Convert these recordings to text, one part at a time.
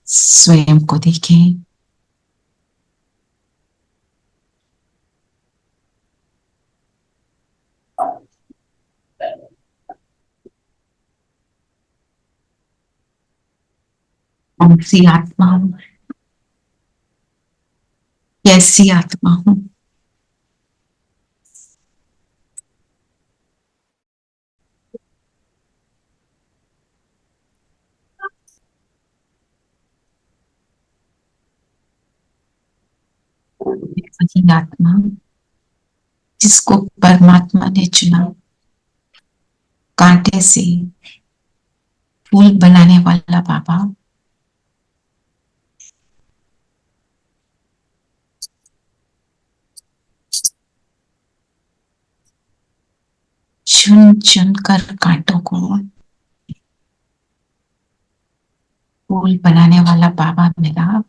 स्वयं को देखें। कौन सी आत्मा हूं, कैसी आत्मा हूं। वही आत्मा जिसको परमात्मा ने चुना, कांटे से फूल बनाने वाला बाबा। चुन चुन कर कांटों को फूल बनाने वाला बाबा मिला।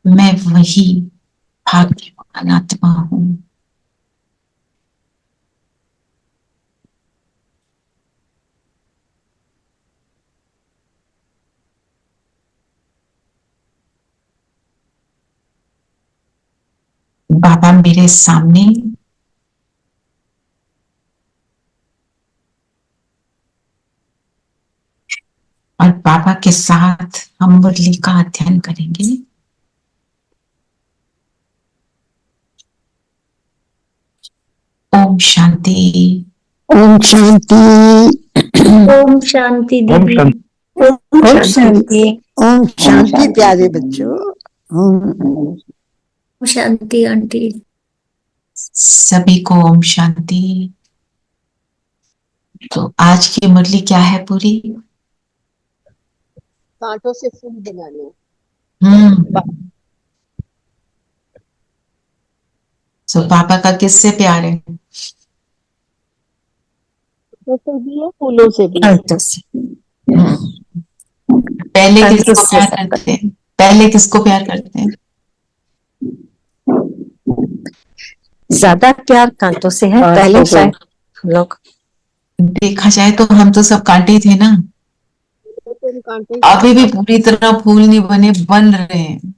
मैं वही भाग्यवान आत्मा हूं। बाबा मेरे सामने और बाबा के साथ हम मुरली का अध्ययन करेंगे। ओम शांति। ओम शांति। ओम शांति दीदी। ओम शांति। ओम शांति प्यारे बच्चों। ओम शांति आंटी। सभी को ओम शांति। तो आज की मुरली क्या है पूरी? कांटों से फूल बनाने। सो पापा का किससे प्यार है? तो भी है, फूलों से भी। कांटों से। पहले किसको प्यार करते हैं? पहले किसको प्यार करते हैं? ज्यादा प्यार कांटों से है पहले शायद हम लोग। देखा जाए तो हम तो सब कांटे थे ना। अभी भी पूरी तरह फूल नहीं बने, बन रहे हैं,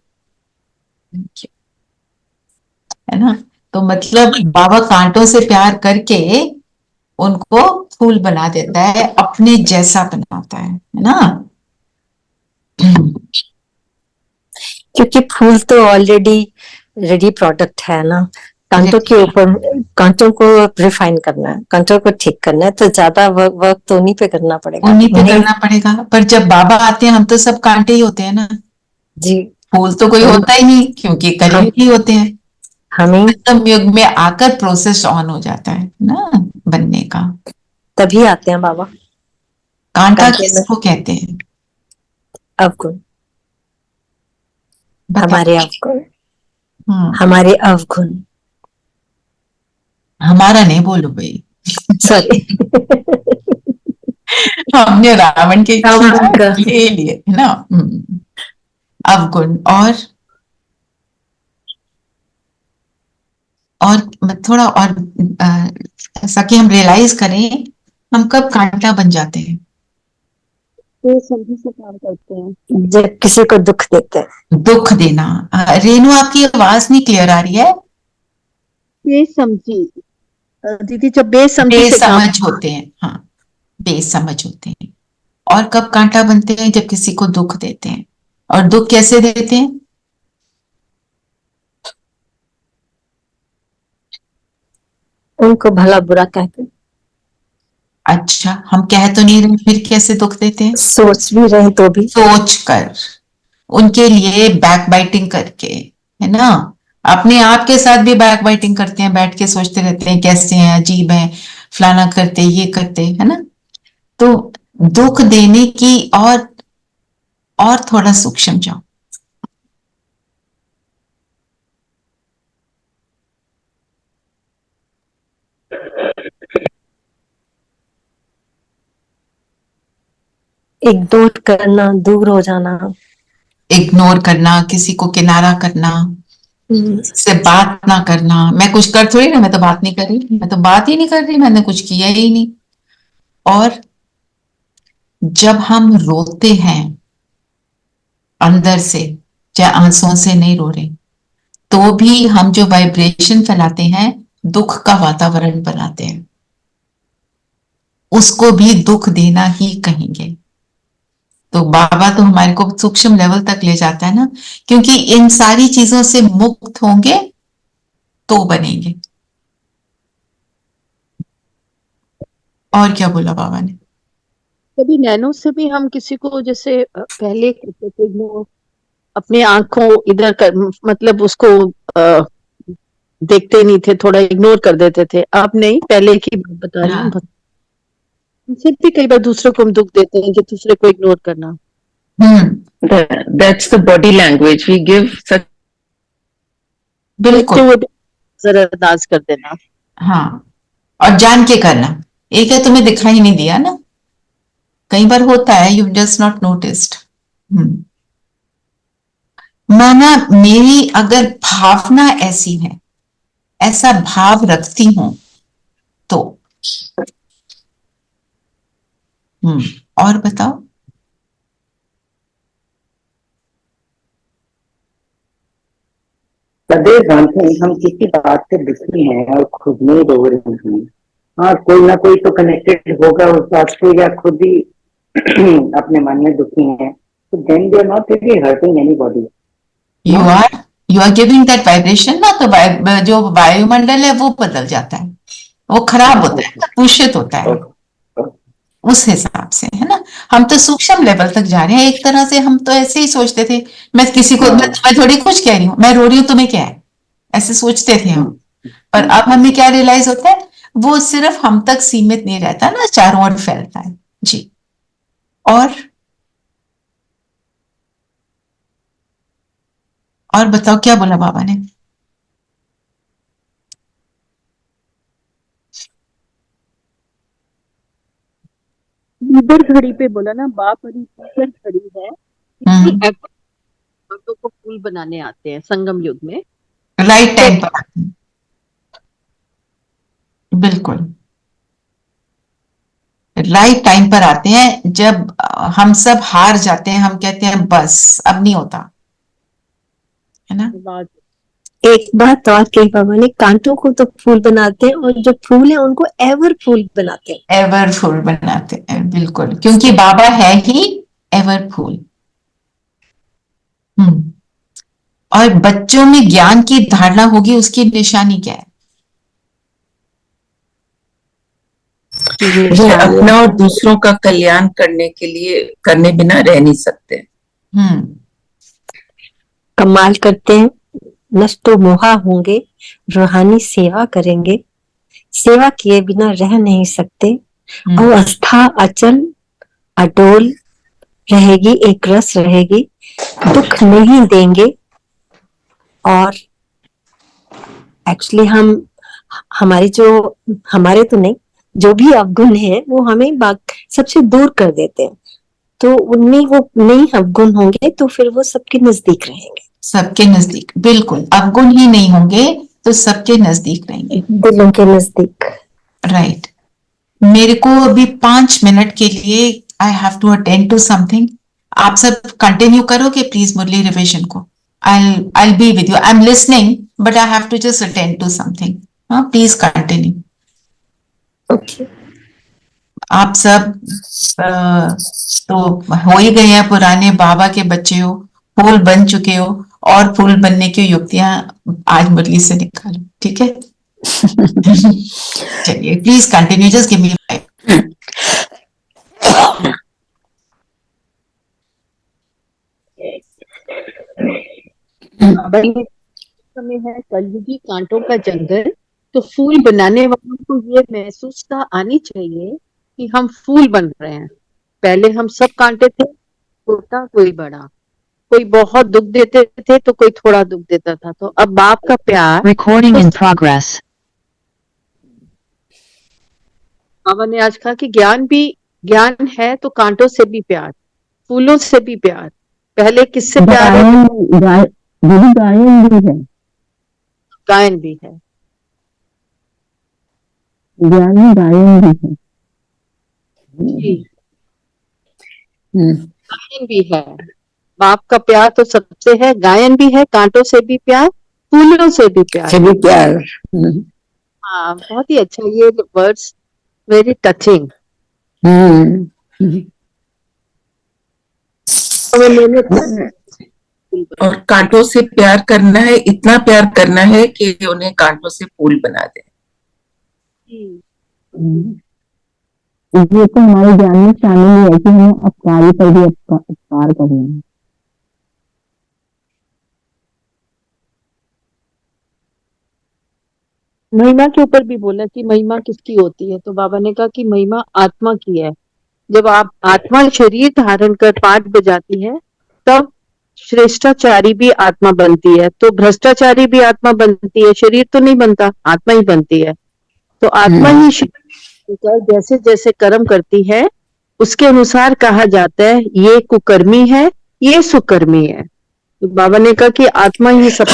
है ना। तो मतलब बाबा कांटों से प्यार करके उनको फूल बना देता है, अपने जैसा बनाता है ना। क्योंकि फूल तो ऑलरेडी रेडी प्रोडक्ट है ना। कांटों के ऊपर कांटों को रिफाइन करना है, कांटों को ठीक करना है, तो ज्यादा वर्क तो उन्हीं पे करना पड़ेगा। उन्हीं पे करना पड़ेगा। पर जब बाबा आते हैं हम तो सब कांटे ही होते हैं ना जी। फूल तो कोई होता ही नहीं, क्योंकि कली ही होते हैं। हमें तब युग में आकर प्रोसेस ऑन हो जाता है ना बनने का। तभी आते हैं बाबा। कांटा किसको कहते हैं? अवगुण। हमारे अवगुण। हमारे अवगुण। हमारा नहीं बोलो भाई। सॉरी। हमने रावण के ले लिए है ना। अवगुण। और थोड़ा और ऐसा कि हम रियलाइज करें हम कब कांटा बन जाते हैं। बेसमझी से प्यार करते हैं जब किसी को दुख देते हैं। दुख देना। रेनू आपकी आवाज नहीं क्लियर आ रही है। बेसमझी दीदी, जब बेसमझी से बेसमझ होते हैं। हाँ, बेसमझ होते हैं। और कब कांटा बनते हैं? जब किसी को दुख देते हैं। और दुख कैसे देते हैं? उनको भला बुरा कहते हैं। अच्छा, हम कह तो नहीं रहे, फिर कैसे दुख देते हैं? सोच भी रहे तो भी। सोच कर, उनके लिए बैक बाइटिंग करके, है ना। अपने आप के साथ भी बैक बाइटिंग करते हैं, बैठ के सोचते रहते हैं कैसे हैं, अजीब है, फलाना करते, ये करते, है ना। तो दुख देने की और थोड़ा सूक्ष्म जाओ। इग्नोर करना, दूर हो जाना। इग्नोर करना, किसी को किनारा करना, से बात ना करना। मैं कुछ कर थोड़ी ना, मैं तो बात नहीं कर रही, मैं तो बात ही नहीं कर रही, मैंने कुछ किया ही नहीं। और जब हम रोते हैं अंदर से, चाहे आंसुओं से नहीं रो रहे, तो भी हम जो वाइब्रेशन फैलाते हैं, दुख का वातावरण बनाते हैं, उसको भी दुख देना ही कहेंगे। तो बाबा तो हमारे को सूक्ष्म लेवल तक ले जाता है ना, क्योंकि इन सारी चीजों से मुक्त होंगे तो बनेंगे। और क्या बोला बाबा ने? कभी नैनो से भी हम किसी को, जैसे पहले करते थे वो अपने आंखों इधर कर, मतलब उसको देखते नहीं थे, थोड़ा इग्नोर कर देते थे। अब नहीं, पहले की बात बता रही हूँ। हाँ। उनसे भी कई बार दूसरों को हम दुख देते हैं कि दूसरे को इग्नोर करना। That's the body language we give such. देखते बिल्कुल। हुए भी नजरअंदाज कर देना। हाँ, और जान के करना। एक है तुम्हें दिखाई नहीं दिया ना, कई बार होता है, यू जस्ट नॉट नोटिस्ड। माना मेरी अगर भावना ऐसी है, ऐसा भाव रखती हूं, तो और बताओ। सदैव जानते हैं हम किसी बात से दुखी हैं और खुद में रो रहे हैं। हाँ, कोई ना कोई तो कनेक्टेड होगा उस बात से, या खुद ही अपने मन में दुखी हैं, तो then they are not really hurting anybody. You are giving that vibration ना, तो जो वायुमंडल है वो बदल जाता है, वो खराब होता है, दूषित होता है उस हिसाब से, है ना। हम तो सूक्ष्म लेवल तक जा रहे हैं। एक तरह से हम तो ऐसे ही सोचते थे, मैं किसी को, मैं थोड़ी कुछ कह रही हूँ, मैं रो रही हूँ, तुम्हें क्या है, ऐसे सोचते थे हम। पर अब हमें क्या रियलाइज होता है, वो सिर्फ हम तक सीमित नहीं रहता ना, चारों ओर फैलता है जी। और बताओ क्या बोला बाबा ने? लीडर घड़ी पे बोला ना, बाप हरी लीडर घड़ी है। बातों को फूल बनाने आते हैं संगम युग में, राइट टाइम पर आते हैं। बिल्कुल राइट टाइम पर आते हैं, जब हम सब हार जाते हैं, हम कहते हैं बस अब नहीं होता, है ना। एक बात और कही बाबा ने, कांटों को तो फूल बनाते हैं और जो फूल है उनको एवर फूल बनाते हैं। एवर फूल बनाते हैं, बिल्कुल, क्योंकि बाबा है ही एवर फूल। और बच्चों में ज्ञान की धारणा होगी, उसकी निशानी क्या है? वे अपना और दूसरों का कल्याण करने के लिए करने बिना रह नहीं सकते। कमाल करते हैं, नष्टो मोहा होंगे, रूहानी सेवा करेंगे, सेवा किए बिना रह नहीं सकते, और आस्था अचल अडोल रहेगी, एक रस रहेगी, दुख नहीं देंगे। और एक्चुअली हमारे तो नहीं, जो भी अवगुण है वो हमें सबसे दूर कर देते हैं। तो उनमें वो नहीं अवगुण होंगे तो फिर वो सबके नजदीक रहेंगे। सबके नजदीक, बिल्कुल, अवगुण ही नहीं होंगे तो सबके नजदीक रहेंगे, दिलों के नजदीक। राइट। मेरे को अभी 5 मिनट के लिए I have to attend to something. आप सब कंटिन्यू करोगे प्लीज मुरली रिविजन को? I'll be with you. I'm listening, but I have to just attend to something. Please continue. Okay. आप सब तो हो ही गए हैं, पुराने बाबा के बच्चे हो, फूल बन चुके हो, और फूल बनने की युक्तियां आज मुरली से निकालो, ठीक है। चलिए please continue, just give me 5। समय है कलयुगी कांटों का जंगल, तो फूल बनाने वालों को ये महसूसता आनी चाहिए कि हम फूल बन रहे हैं। पहले हम सब कांटे थे, छोटा कोई बड़ा, कोई बहुत दुख देते थे तो कोई थोड़ा दुख देता था। तो अब बाप का प्यार। Recording in progress. बाबा ने आज कहा कि ज्ञान है तो कांटों से भी प्यार, फूलों से भी प्यार। पहले किससे प्यार है? गायन भी है, गायन भी है, ज्ञानी गायन भी है। गायन भी है। बाप का प्यार तो सबसे है, गायन भी है, कांटों से भी प्यार, फूलों से भी प्यार। सभी प्यार। हाँ, बहुत ही अच्छा, ये वर्ड्स वेरी टचिंग। और कांटों से प्यार करना है, इतना प्यार करना है कि उन्हें कांटों से फूल बना दे। ये तो हमारे ज्ञान में शामिल है कि हमें अपकारी पर भी उपकार करना है। महिमा के ऊपर भी बोला कि महिमा किसकी होती है, तो बाबा ने कहा कि महिमा आत्मा की है। जब आप आत्मा शरीर धारण कर पाठ बजाती है तब श्रेष्ठाचारी भी आत्मा बनती है, तो भ्रष्टाचारी भी आत्मा बनती है, शरीर तो नहीं बनता, आत्मा ही बनती है। तो आत्मा ही जैसे जैसे कर्म करती है उसके अनुसार कहा जाता है ये कुकर्मी है, ये सुकर्मी है। तो बाबा ने कहा कि आत्मा ही सब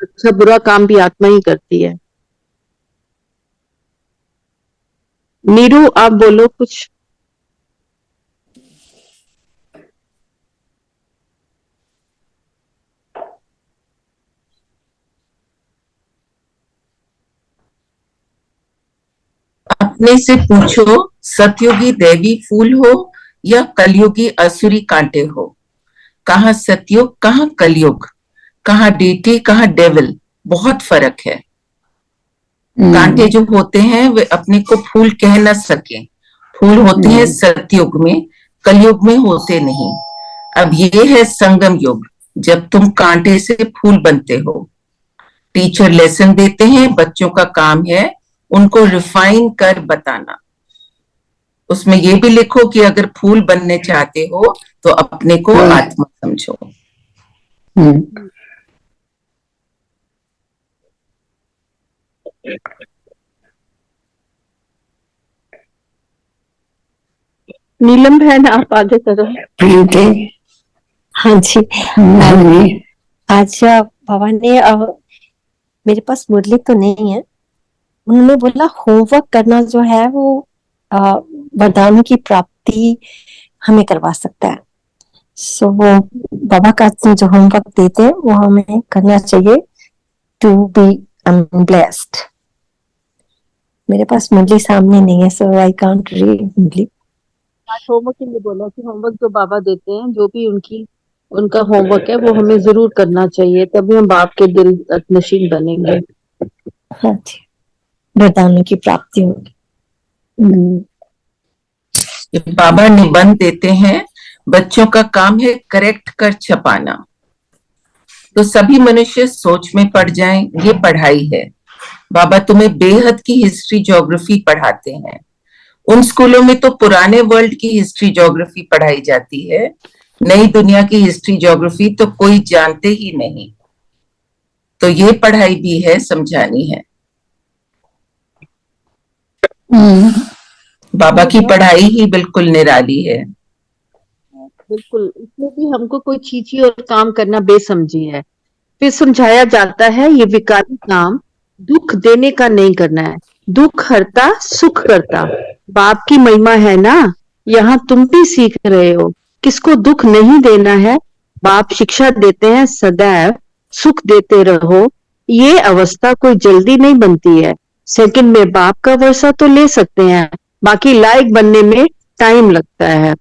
अच्छा बुरा काम भी आत्मा ही करती है। नीरू, आप बोलो कुछ। अपने से पूछो, सतयुगी दैवी फूल हो या कलयुगी असुरी कांटे हो? कहाँ सतयुग, कहाँ कलयुग, कहाँ डेटी, कहाँ डेविल, बहुत फर्क है। कांटे जो होते हैं वे अपने को फूल कह न सके, फूल होते हैं सतयुग में, कलयुग में होते नहीं। अब ये है संगम युग, जब तुम कांटे से फूल बनते हो। टीचर लेसन देते हैं, बच्चों का काम है उनको रिफाइन कर बताना। उसमें ये भी लिखो कि अगर फूल बनने चाहते हो तो अपने को आत्मा समझो। नीलम बहन, आप आगे करो। हाँ जी। आज बाबा ने मेरे पास मुरली तो नहीं है, उन्होंने बोला होमवर्क करना जो है वो वरदानों की प्राप्ति हमें करवा सकता है। सो वो बाबा का जो होमवर्क देते हैं वो हमें करना चाहिए टू बी ब्लेस्ड। मेरे पास मुरली सामने नहीं है, so I can't read Murli. Homework के लिए बोला कि होमवर्क जो बाबा देते हैं, जो भी उनका होमवर्क है वो हमें जरूर करना चाहिए, तभी हम बाप के दिल नशीन बनेंगे। हाँ जी, वरदानों की प्राप्ति होगी। बाबा निबंध देते हैं, बच्चों का काम है करेक्ट कर छपाना, तो सभी मनुष्य सोच में पड़ जाएं, ये पढ़ाई है। बाबा तुम्हें बेहद की हिस्ट्री ज्योग्राफी पढ़ाते हैं। उन स्कूलों में तो पुराने वर्ल्ड की हिस्ट्री ज्योग्राफी पढ़ाई जाती है, नई दुनिया की हिस्ट्री ज्योग्राफी तो कोई जानते ही नहीं। तो ये पढ़ाई भी है, समझानी है। बाबा की पढ़ाई ही बिल्कुल निराली है। बिल्कुल, इसमें भी हमको कोई चीची और काम करना बेसमझी है। फिर समझाया जाता है ये विकारी काम दुख देने का नहीं करना है, दुख हरता सुख करता। बाप की महिमा है ना, यहाँ तुम भी सीख रहे हो किसको दुख नहीं देना है। बाप शिक्षा देते हैं सदैव सुख देते रहो। ये अवस्था कोई जल्दी नहीं बनती है, सेकंड में बाप का वर्षा तो ले सकते हैं, बाकी लायक बनने में टाइम लगता है।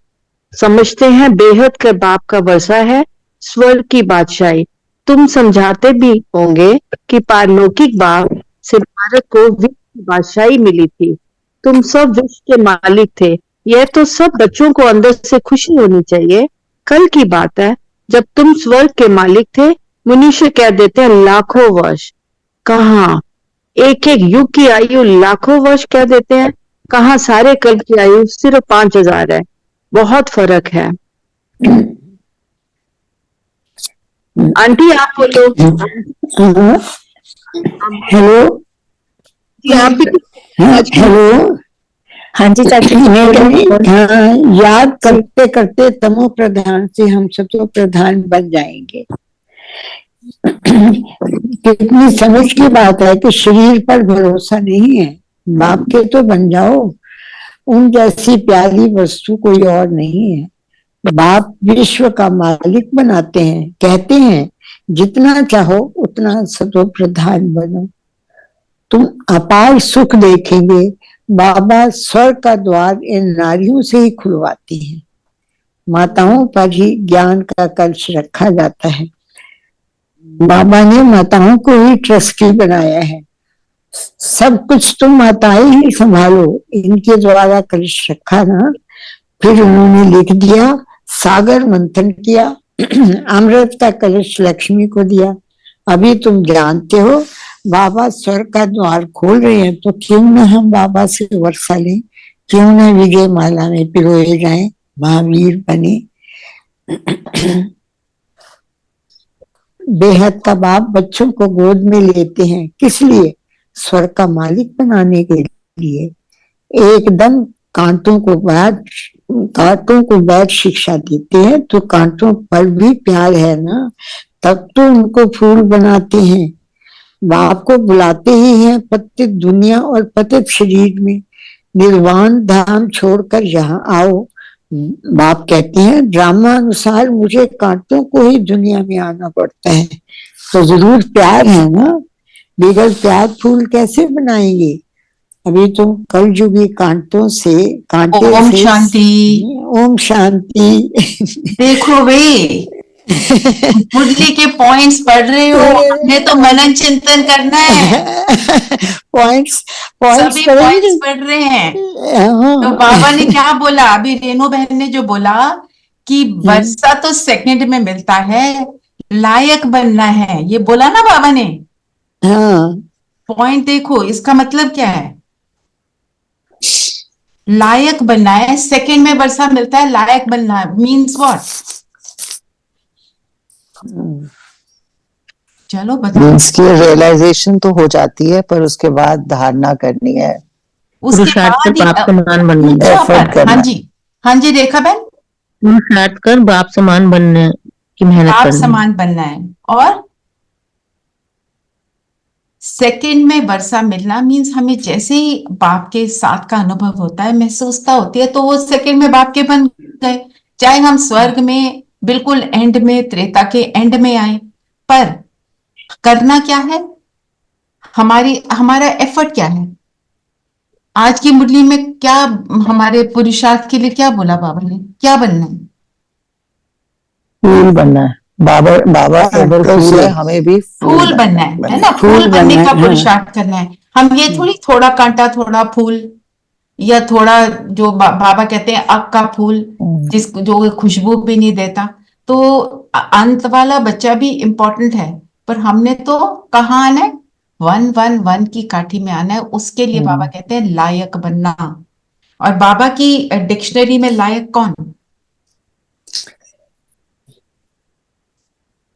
समझते हैं बेहद का बाप का वर्षा है स्वर्ग की बादशाही। तुम समझाते भी होंगे कि पारलौकिक बाप से भारत को विश्व की बादशाही मिली थी, तुम सब विश्व के मालिक थे। यह तो सब बच्चों को अंदर से खुशी होनी चाहिए। कल की बात है जब तुम स्वर्ग के मालिक थे, मनुष्य कह देते हैं लाखों वर्ष, कहाँ एक एक युग की आयु लाखों वर्ष कह देते हैं, कहाँ सारे कल्प की आयु सिर्फ 5000 है। बहुत फर्क है। आंटी आप बोलो। हेलो, आप भी हेलो। हाँ जी चाची, याद करते करते तमो प्रधान से हम सब तो प्रधान बन जाएंगे। कितनी समझ की बात है कि शरीर पर भरोसा नहीं है, बाप के तो बन जाओ। उन जैसी प्यारी वस्तु कोई और नहीं है। बाप विश्व का मालिक बनाते हैं, कहते हैं जितना चाहो उतना सर्व प्रधान बनो, तुम अपार सुख देखेंगे। बाबा स्वर्ग का द्वार इन नारियों से ही खुलवाती हैं। माताओं पर ही ज्ञान का कलश रखा जाता है। बाबा ने माताओं को ही ट्रस्टी बनाया है। सब कुछ तुम माताएं ही संभालो, इनके द्वारा कलश रखा ना। फिर उन्होंने लिख दिया, सागर मंथन किया, अमृत का कलश लक्ष्मी को दिया। अभी तुम जानते हो बाबा स्वर्ग का द्वार खोल रहे हैं, तो क्यों ना हम बाबा से वर्षा लें, क्यों ना विजय माला में पिरोए जाएं, महावीर बने। बेहद का बाप बच्चों को गोद में लेते हैं, किस लिए? स्वर्ग का मालिक बनाने के लिए। एकदम कांटों को बैठ शिक्षा देते हैं, तो कांटों पर भी प्यार है ना, तब तो उनको फूल बनाते हैं। बाप को बुलाते ही हैं पतित दुनिया और पतित शरीर में, निर्वाण धाम छोड़कर यहाँ आओ। बाप कहते हैं ड्रामा अनुसार मुझे कांटों को ही दुनिया में आना पड़ता है, तो जरूर प्यार है ना, बगैर प्यार फूल कैसे बनाएंगे। अभी तुम कल युगी कांटों से कांटे ओम से, शांति। ओम शांति। देखो भाई, मुरली के पॉइंट्स पढ़ रहे हो, हमने तो मनन चिंतन करना है। पॉइंट्स सभी पॉइंट्स पढ़ रहे हैं। तो बाबा ने क्या बोला, अभी रेणु बहन ने जो बोला कि वर्षा तो सेकंड में मिलता है, लायक बनना है, ये बोला ना बाबा ने। हाँ, पॉइंट देखो, इसका मतलब क्या है, लायक बनना है, सेकंड में वर्षा मिलता है, लायक बनना है, मीन्स व्हाट? चलो बताओ। इसकी रियलाइजेशन तो हो जाती है, पर उसके बाद धारणा करनी है, उसके बाद बाप समान बनने, एफर्ट करना। हाँ जी रेखा बहन, पुरुषार्थ कर बाप समान बनने की मेहनत बाप करनी। समान बनना है, और सेकंड में वर्षा मिलना मीन्स हमें जैसे ही बाप के साथ का अनुभव होता है, महसूसता होती है, तो वो सेकंड में बाप के बन गए। चाहे हम स्वर्ग में बिल्कुल एंड में, त्रेता के एंड में आए, पर करना क्या है, हमारा एफर्ट क्या है। आज की मुरली में क्या हमारे पुरुषार्थ के लिए क्या बोला बाबा ने, क्या बनना है? फूल बनना है। बाबा अगर फूल है, हमें भी फूल बनना है ना, फूल बनने का पुरुषार्थ करना है। हम ये थोड़ी थोड़ा कांटा थोड़ा फूल, या थोड़ा जो बाबा कहते हैं अक का फूल, जो खुशबू भी नहीं देता। तो अंत वाला बच्चा भी इम्पोर्टेंट है, पर हमने तो कहाँ आना है, 111 की काठी में आना है। उसके लिए बाबा कहते हैं लायक बनना। और बाबा की डिक्शनरी में लायक कौन?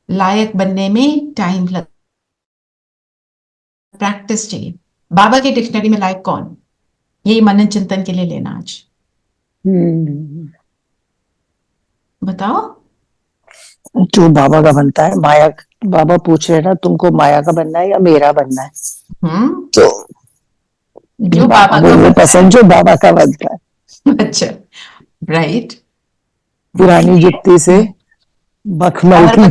लायक बनने में टाइम लग, प्रैक्टिस चाहिए। बाबा की डिक्शनरी में लायक कौन, यही मनन चिंतन के लिए लेना आज। बताओ। जो बाबा का बनता है, माया, बाबा पूछ रहे हैं ना, तुमको माया का बनना है या मेरा बनना है? तो जो बाबा का पसंद, जो बाबा का बनता है। अच्छा, राइट। पुरानी जुत्ती से मखमल की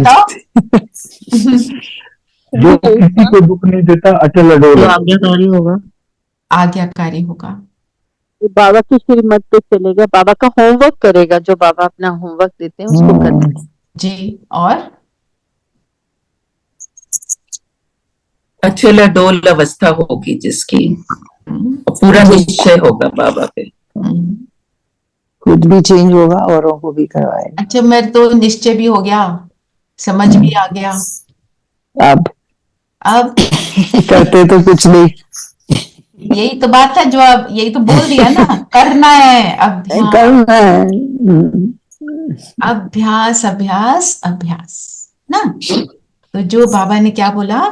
जो किसी को दुख नहीं देता, अटल अडोल, आज्ञाकारी होगा, आज्ञाकारी होगा, बाबा की श्रीमत पे चलेगा, बाबा का होमवर्क करेगा, जो बाबा अपना होमवर्क देते हैं उसको करना है जी। और अचल अडोल अवस्था होगी जिसकी, पूरा निश्चय होगा बाबा पे, खुद भी चेंज होगा, औरों को भी करवाएगा। अच्छा, मेरे तो निश्चय भी हो गया, समझ भी आ गया। अब करते तो कुछ नहीं, यही तो बात है, जो अब यही तो बोल दिया ना, करना है, अभ्यास करना है, अभ्यास अभ्यास अभ्यास ना। तो जो बाबा ने क्या बोला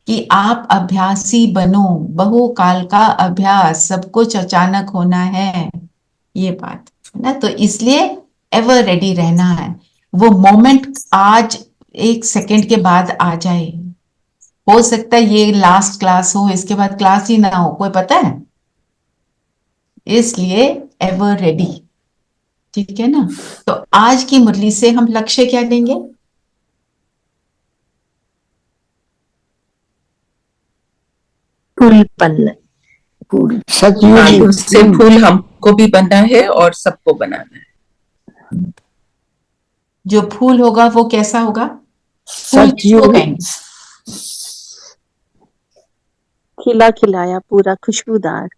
कि आप अभ्यासी बनो, बहुकाल का अभ्यास, सब कुछ अचानक होना है, ये बात ना। तो इसलिए एवर रेडी रहना है। वो मोमेंट आज एक सेकंड के बाद आ जाए, हो सकता है ये लास्ट क्लास हो, इसके बाद क्लास ही ना हो, कोई पता है। इसलिए एवर रेडी, ठीक है ना। तो आज की मुरली से हम लक्ष्य क्या लेंगे? फूल बनना, फूल सतयुगी कांटों से फूल हमको भी बनना है और सबको बनाना है। जो फूल होगा वो कैसा होगा? फूल किसको सतयुगी कहेंगे? खिला खिलाया पूरा खुशबूदार।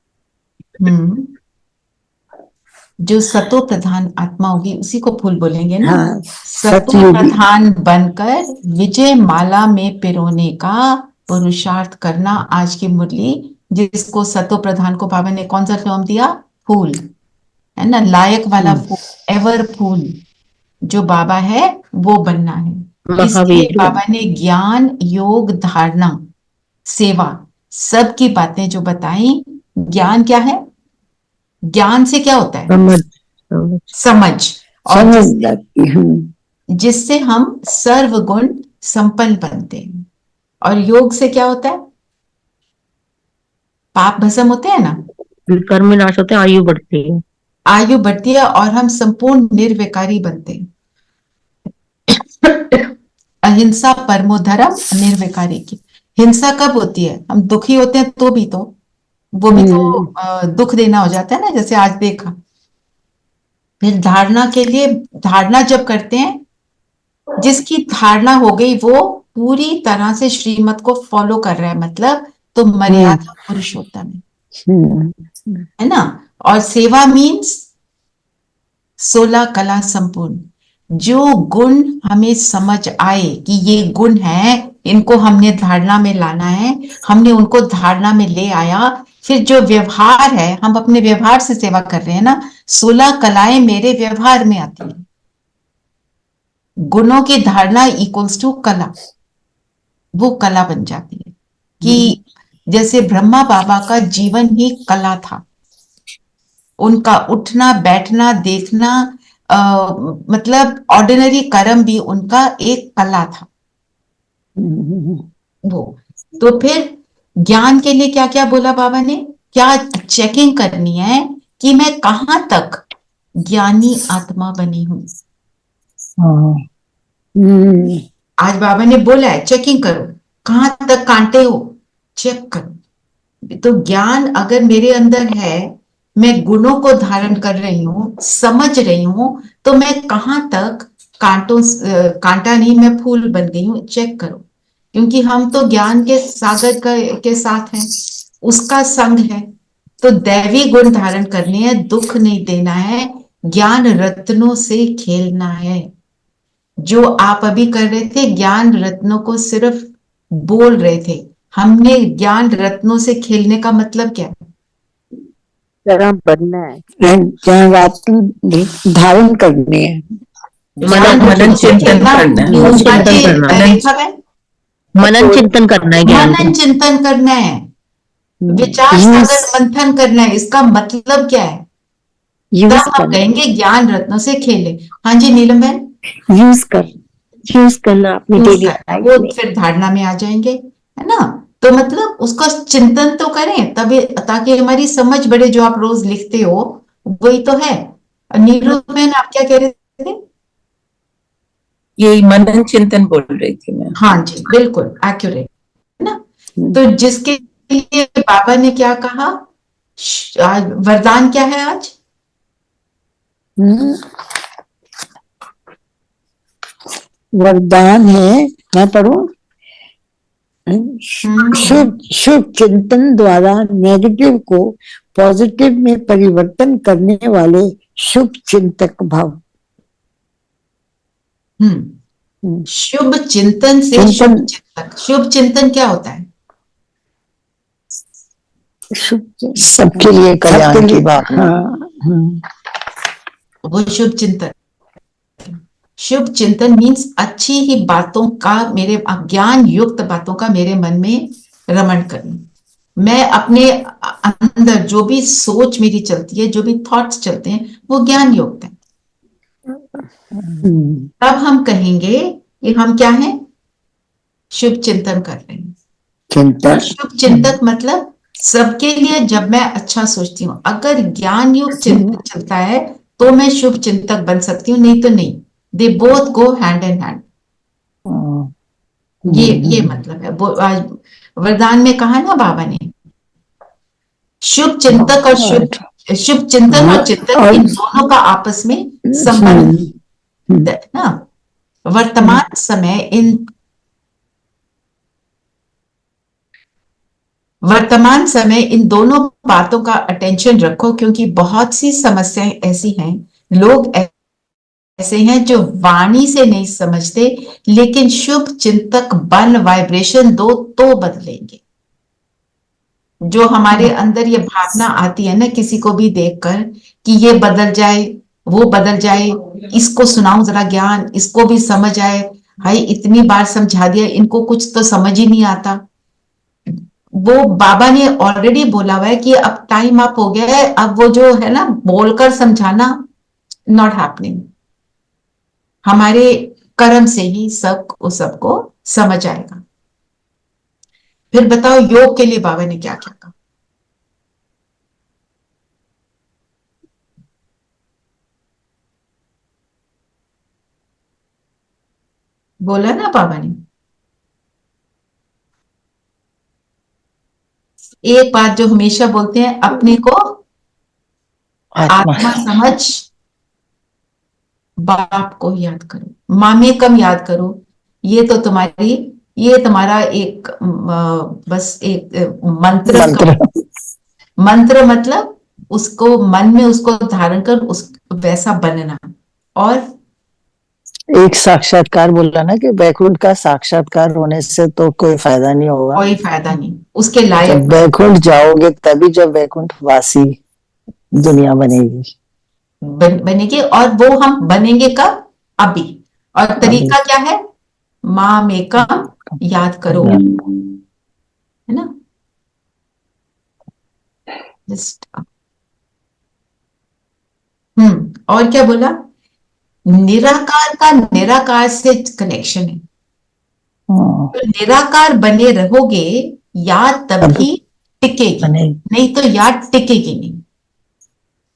जो सतो प्रधान आत्मा होगी उसी को फूल बोलेंगे ना। हाँ सतो सतयुगी प्रधान बनकर विजय माला में पिरोने का पुरुषार्थ करना आज की मुरली। जिसको सतो प्रधान को बाबा ने कौन सा टर्म दिया? फूल, है ना, लायक वाला फूल, एवर फूल जो बाबा है वो बनना है। इसलिए महावीर बाबा ने ज्ञान, योग, धारणा, सेवा सब की बातें जो बताई। ज्ञान क्या है? ज्ञान से क्या होता है? समझ समझ। और समझ जिससे जाती हूँ। जिससे हम सर्वगुण संपन्न बनते हैं। और योग से क्या होता है? पाप भस्म होते हैं ना, कर्म नाश होते हैं, आयु बढ़ती है। आयु बढ़ती है और हम संपूर्ण निर्विकारी बनते हैं। अहिंसा परमो धर्म, निर्विकारी की। हिंसा कब होती है? हम दुखी होते हैं तो भी तो वो भी तो दुख देना हो जाता है ना, जैसे आज देखा। फिर धारणा के लिए, धारणा जब करते हैं, जिसकी धारणा हो गई वो पूरी तरह से श्रीमत को फॉलो कर रहा है, मतलब तो मर्यादा पुरुषोत्तम है ना। और सेवा मीन्स 16 कला संपूर्ण। जो गुण हमें समझ आए कि ये गुण है, इनको हमने धारणा में लाना है, हमने उनको धारणा में ले आया। फिर जो व्यवहार है, हम अपने व्यवहार से सेवा कर रहे हैं ना। 16 कलाएं मेरे व्यवहार में आती हैं। गुणों की धारणा इक्वल्स टू कला, वो कला बन जाती है। कि जैसे ब्रह्मा बाबा का जीवन ही कला था। उनका उठना, बैठना, देखना, मतलब ऑर्डिनरी कर्म भी उनका एक कला था वो। तो फिर ज्ञान के लिए क्या क्या बोला बाबा ने? क्या चेकिंग करनी है कि मैं कहां तक ज्ञानी आत्मा बनी हूं। आज बाबा ने बोला है चेकिंग करो, कहां तक कांटे हो, चेक करो। तो ज्ञान अगर मेरे अंदर है, मैं गुणों को धारण कर रही हूं, समझ रही हूं, तो मैं कहां तक कांटा नहीं, मैं फूल बन गई हूं, चेक करो। क्योंकि हम तो ज्ञान के सागर के साथ हैं, उसका संग है। तो दैवी गुण धारण करने हैं, दुख नहीं देना है, ज्ञान रत्नों से खेलना है। जो आप अभी कर रहे थे, ज्ञान रत्नों को सिर्फ बोल रहे थे। हमने ज्ञान रत्नों से खेलने का मतलब क्या है? तरह बनना है, ज्ञान रात्रि धारण करनी है, मनन चिंतन करना है। मनन चिंतन करना है, ज्ञान मनन चिंतन करना है, विचार सागर मंथन करना है। इसका मतलब क्या है? तब हम कहेंगे ज्ञान रत्नों से खेले। हाँ जी नीलम बहन। यूज करना अपनी डेली वो फिर धारणा में आ जाएंगे, है ना। तो मतलब उसका चिंतन तो करें तभी, ताकि हमारी समझ बढ़े। जो आप रोज लिखते हो वही तो है। नीलू बहन आप क्या कह रहे थे? यही मनन चिंतन बोल रही थी मैं। हाँ जी बिल्कुल एक्यूरेट, है ना। तो जिसके लिए बाबा ने क्या कहा, वरदान क्या है आज? वरदान है, मैं पढ़ूं? शुभ चिंतन द्वारा नेगेटिव को पॉजिटिव में परिवर्तन करने वाले शुभ चिंतक भाव। शुभ चिंतन से शुभ चिंतक। शुभ चिंतन क्या होता है? सबके लिए कल्याण की बात। वो शुभ चिंतन। शुभ चिंतन मीन्स अच्छी ही बातों का, मेरे ज्ञान युक्त बातों का मेरे मन में रमण करना। मैं अपने अंदर जो भी सोच मेरी चलती है, जो भी थॉट्स चलते हैं, वो ज्ञान युक्त है। तब हम कहेंगे कि हम क्या हैं? शुभ चिंतन कर रहे हैं। चिंतन, शुभ चिंतक मतलब सबके लिए जब मैं अच्छा सोचती हूँ। अगर ज्ञान युक्त चिंतन चलता है तो मैं शुभ चिंतक बन सकती हूँ, नहीं तो नहीं। They both go hand in hand. ये मतलब है। आज वरदान में कहा ना बाबा ने, शुभ चिंतक और शुभ चिंतन और चिंतन, इन दोनों का आपस में संबंध है ना। वर्तमान समय इन दोनों बातों का अटेंशन रखो, क्योंकि बहुत सी समस्याएं ऐसी हैं, लोग ऐसे हैं जो वाणी से नहीं समझते, लेकिन शुभ चिंतक बन वाइब्रेशन दो तो बदलेंगे। जो हमारे अंदर ये भावना आती है ना किसी को भी देखकर कि ये बदल जाए, वो बदल जाए, इसको सुनाऊं जरा ज्ञान, इसको भी समझ आए, भाई इतनी बार समझा दिया, इनको कुछ तो समझ ही नहीं आता। वो बाबा ने ऑलरेडी बोला हुआ है कि अब टाइम अप हो गया है, अब वो जो है ना बोलकर समझाना, नॉट हैपनिंग। हमारे कर्म से ही सबको समझ आएगा। फिर बताओ योग के लिए बाबा ने क्या क्या कहा? बोला ना बाबा ने, एक बात जो हमेशा बोलते हैं, अपने को आत्मा समझ, बाप को याद करो, मामे कम याद करो। ये तो ये तुम्हारा एक बस एक मंत्र मतलब उसको मन में उसको धारण कर उस वैसा बनना। और एक साक्षात्कार बोला ना कि वैकुंठ का साक्षात्कार होने से तो कोई फायदा नहीं होगा, कोई फायदा नहीं, उसके लायक जब वैकुंठ जाओगे तभी जब वैकुंठ वासी दुनिया बनेगी। बनेगी। और वो हम बनेंगे कब? अभी। और तरीका क्या है? माँ मेकम याद करो, है ना। जस्ट और क्या बोला? निराकार का निराकार से कनेक्शन है। तो निराकार बने रहोगे, याद तभी टिकेगी, नहीं तो याद टिकेगी नहीं।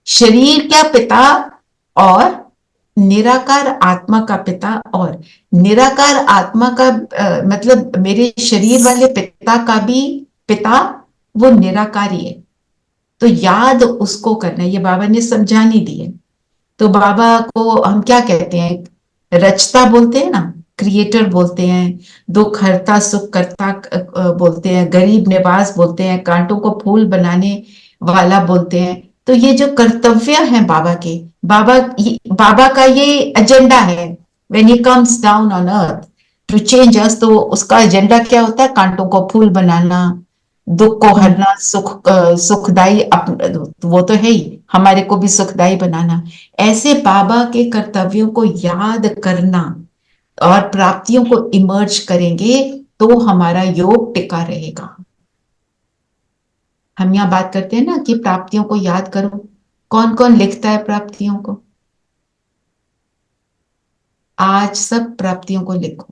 शरीर का पिता और निराकार आत्मा का पिता, और निराकार आत्मा का मतलब मेरे शरीर वाले पिता का भी पिता वो निराकारी है। तो याद उसको करना है, ये बाबा ने समझा नहीं दी है। तो बाबा को हम क्या कहते हैं? रचता बोलते हैं ना, क्रिएटर बोलते हैं, दुख हरता सुख करता बोलते हैं, गरीब निवास बोलते हैं, कांटों को फूल बनाने वाला बोलते हैं। तो ये जो कर्तव्य है बाबा के, बाबा का ये एजेंडा है। When he comes down on earth to change us, तो उसका एजेंडा क्या होता है? कांटों को फूल बनाना, दुख को हरना, सुखदाई वो तो है ही, हमारे को भी सुखदाई बनाना। ऐसे बाबा के कर्तव्यों को याद करना और प्राप्तियों को इमर्ज करेंगे तो हमारा योग टिका रहेगा। हम यहाँ बात करते हैं ना कि प्राप्तियों को याद करो, कौन कौन लिखता है प्राप्तियों को? आज सब प्राप्तियों को लिखो,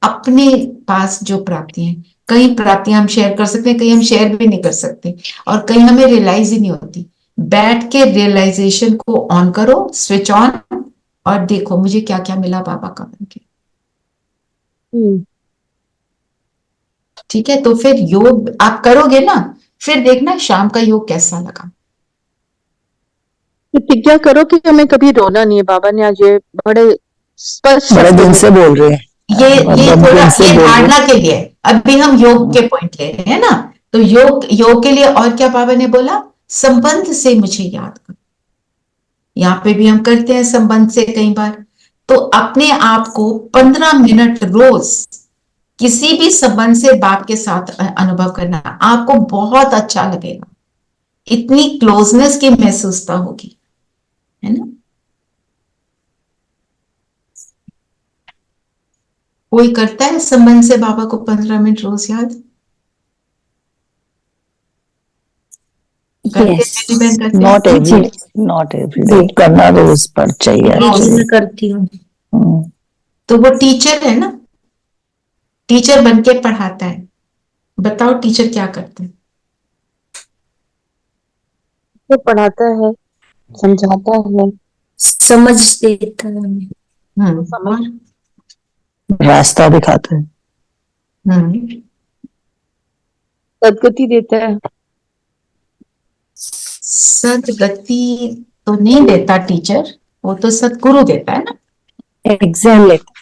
अपने पास जो प्राप्ति है। कई प्राप्तियां हम शेयर कर सकते हैं, कई हम शेयर भी नहीं कर सकते, और कई हमें रियलाइज ही नहीं होती। बैठ के रियलाइजेशन को ऑन करो, स्विच ऑन, और देखो मुझे क्या क्या मिला बाबा का बन के। ठीक है, तो फिर योग आप करोगे ना, फिर देखना शाम का योग कैसा लगा। प्रतिज्ञा करो कि हमें कभी रोना नहीं है। बाबा ने आज ये बड़े स्पष्ट बड़े दिन से बोल रहे हैं। ये थोड़ा ये धारणा के लिए, अभी हम योग के पॉइंट ले रहे हैं ना, तो योग के लिए। और क्या बाबा ने बोला? संबंध से मुझे याद करो। यहाँ पे भी हम करते हैं संबंध से कई बार। तो अपने आप को 15 मिनट रोज किसी भी संबंध से बाप के साथ अनुभव करना, आपको बहुत अच्छा लगेगा। इतनी क्लोजनेस की महसूसता होगी, है ना। कोई करता है संबंध से बाबा को 15 मिनट रोज याद? नॉट एवरी करना रोज पर चाहिए। मैं करती हूँ। तो वो टीचर है ना, टीचर बन के पढ़ाता है। बताओ टीचर क्या करते हैं? वो पढ़ाता है, समझाता है, समझ देता है हमें। समझ रास्ता दिखाते हैं। सदगति देता है। सदगति तो नहीं देता टीचर, वो तो सदगुरु देता है ना। एग्जाम लेता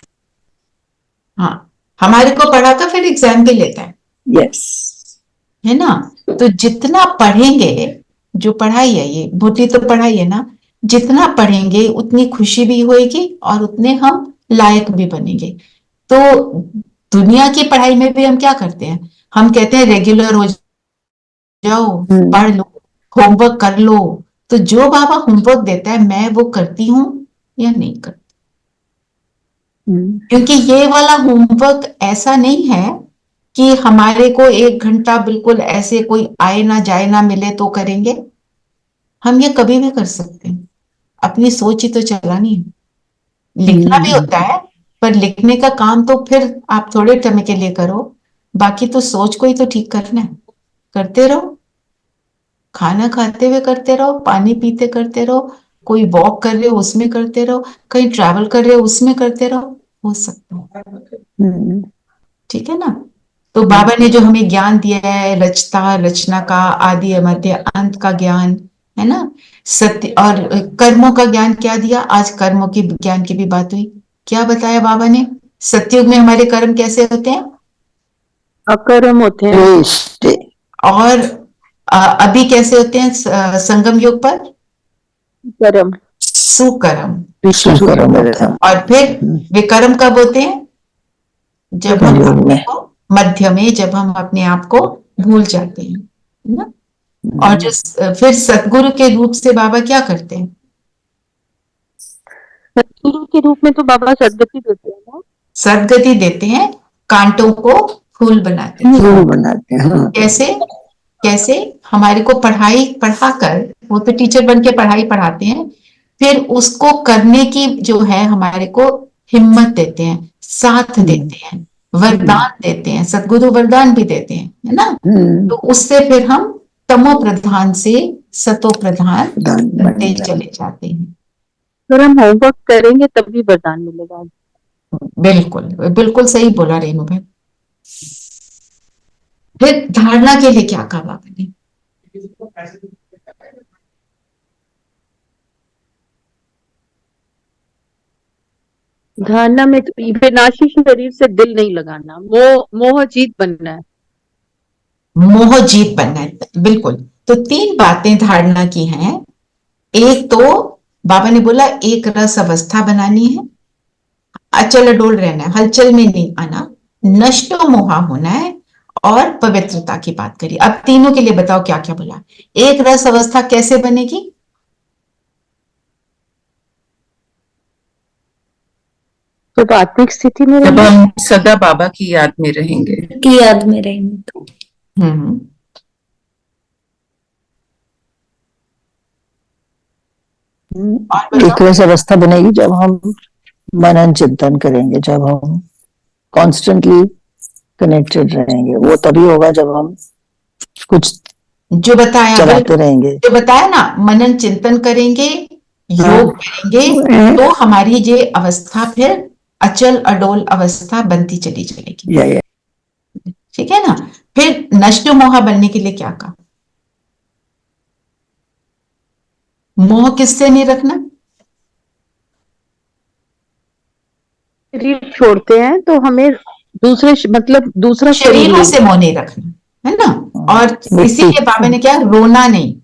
हाँ, हमारे को पढ़ाकर फिर एग्जाम भी लेता है, यस। है ना। तो जितना पढ़ेंगे, जो पढ़ाई है ये बुद्धि तो पढ़ाई है ना, जितना पढ़ेंगे उतनी खुशी भी होगी और उतने हम लायक भी बनेंगे। तो दुनिया की पढ़ाई में भी हम क्या करते हैं, हम कहते हैं रेगुलर हो जाओ, पढ़ लो, होमवर्क कर लो। तो जो बाबा होमवर्क देता है मैं वो करती हूँ या नहीं करती, क्योंकि ये वाला होमवर्क ऐसा नहीं है कि हमारे को 1 घंटा बिल्कुल ऐसे कोई आए ना जाए ना मिले तो करेंगे। हम ये कभी भी कर सकते हैं, अपनी सोच ही तो चलानी है। लिखना भी होता है, पर लिखने का काम तो फिर आप थोड़े समय के लिए करो, बाकी तो सोच को ही तो ठीक करना है। करते रहो, खाना खाते हुए करते रहो, पानी पीते करते रहो, कोई वॉक कर रहे हो उसमें करते रहो, कहीं ट्रैवल कर रहे हो उसमें करते रहो, हो सकता है। ठीक है ना। तो बाबा ने जो हमें ज्ञान दिया है, रचता रचना का, आदि मध्य अंत का ज्ञान, है ना। सत्य और कर्मों का ज्ञान क्या दिया, आज कर्मों की ज्ञान की भी बात हुई। क्या बताया बाबा ने, सतयुग में हमारे कर्म कैसे होते हैं, अकर्म होते हैं। और अभी कैसे होते हैं संगम युग पर, कर्म, सुकर्म। सुकर्म होता है। और फिर विकर्म कब होते हैं, जब हम कलयुग में। मध्य में, जब हम अपने आप को भूल जाते हैं, है ना। और जो फिर सतगुरु के रूप से बाबा क्या करते हैं, सतगुरु के रूप में तो बाबा सदगति देते हैं ना। सदगति देते हैं, कांटों को फूल बनाते हैं। फूल बनाते हैं, हाँ। कैसे, कैसे हमारे को पढ़ाई पढ़ाकर, वो तो टीचर बन के पढ़ाई पढ़ाते हैं, फिर उसको करने की जो है हमारे को हिम्मत देते हैं, साथ देते हैं, वरदान देते हैं, सदगुरु वरदान भी देते हैं, है ना। तो उससे फिर हम तमो प्रधान से सतो प्रधान बनते चले जाते हैं। अगर हम होमवर्क करेंगे तभी वरदान मिलेगा। बिल्कुल बिल्कुल सही बोला रेणु भाई। फिर धारणा के लिए क्या कहा बाबा ने, धारणा में तो विनाशी शरीर से दिल नहीं लगाना, मोह जीत बनना है। मोह जीत बनना है, बिल्कुल। तो 3 बातें धारणा की हैं। एक तो बाबा ने बोला एक रस अवस्था बनानी है, अचल अडोल रहना है, हलचल में नहीं आना, नष्टो मोहा होना है, और पवित्रता की बात करी। अब तीनों के लिए बताओ क्या क्या बोला। एक रस अवस्था कैसे बनेगी, तो आत्मिक स्थिति में जब रहना, हम सदा बाबा की याद में रहेंगे। की याद में रहेंगे तो। एक वैसी अवस्था बनेगी जब हम मनन चिंतन करेंगे, जब हम कॉन्स्टेंटली कनेक्टेड रहेंगे। वो तभी होगा जब हम कुछ जो बताया, चलाते रहेंगे। जो बताया ना, मनन चिंतन करेंगे, योग करेंगे, तो हमारी ये अवस्था फिर अचल अडोल अवस्था बनती चली जाएगी। ठीक है ना। फिर नष्ट मोह बनने के लिए क्या कहा, मोह किससे नहीं रखना, शरीर छोड़ते हैं तो हमें दूसरे मतलब दूसरा शरीरों से मोह नहीं रखना, है ना। और इसीलिए बाबा ने क्या, रोना नहीं,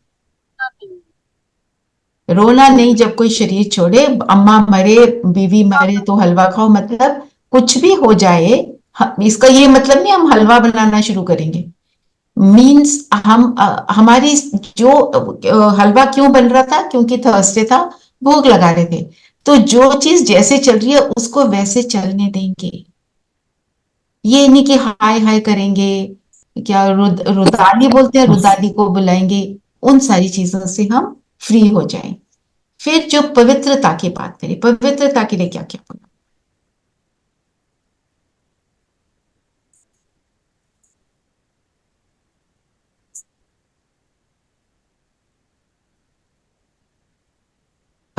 रोना नहीं जब कोई शरीर छोड़े। अम्मा मरे, बीवी मरे तो हलवा खाओ, मतलब कुछ भी हो जाए, इसका ये मतलब नहीं हम हलवा बनाना शुरू करेंगे। मीन्स हम हमारी जो हलवा क्यों बन रहा था, क्योंकि थर्सडे था, भोग लगा रहे थे। तो जो चीज जैसे चल रही है उसको वैसे चलने देंगे, ये नहीं कि हाय हाय करेंगे, क्या रुदाली बोलते हैं, रुदाली को बुलाएंगे, उन सारी चीजों से हम फ्री हो जाएं। फिर जो पवित्रता की बात करें, पवित्रता के लिए क्या क्या बोला,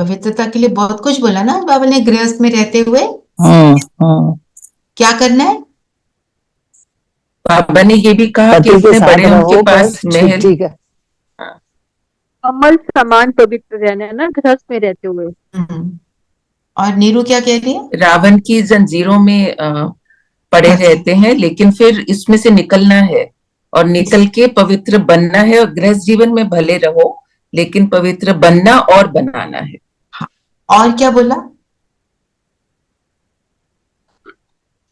पवित्रता के लिए बहुत कुछ बोला ना बाबा ने, गृहस्थ में रहते हुए हम्म। क्या करना है। बाबा ने ये भी कहा कि पति के इतने साथ बड़े उनके रहो पास पर महल। छुट्टी का कमल समान पवित्र रहना है ना गृहस्थ में रहते हुए। और नीरू क्या कह रही है। रावण की जंजीरों में पड़े रहते हैं, लेकिन फिर इसमें से निकलना है और निकल के पवित्र बनना है, और गृहस्थ जीवन में भले रहो लेकिन पवित्र बनना और बनाना है। हाँ, और क्या बोला।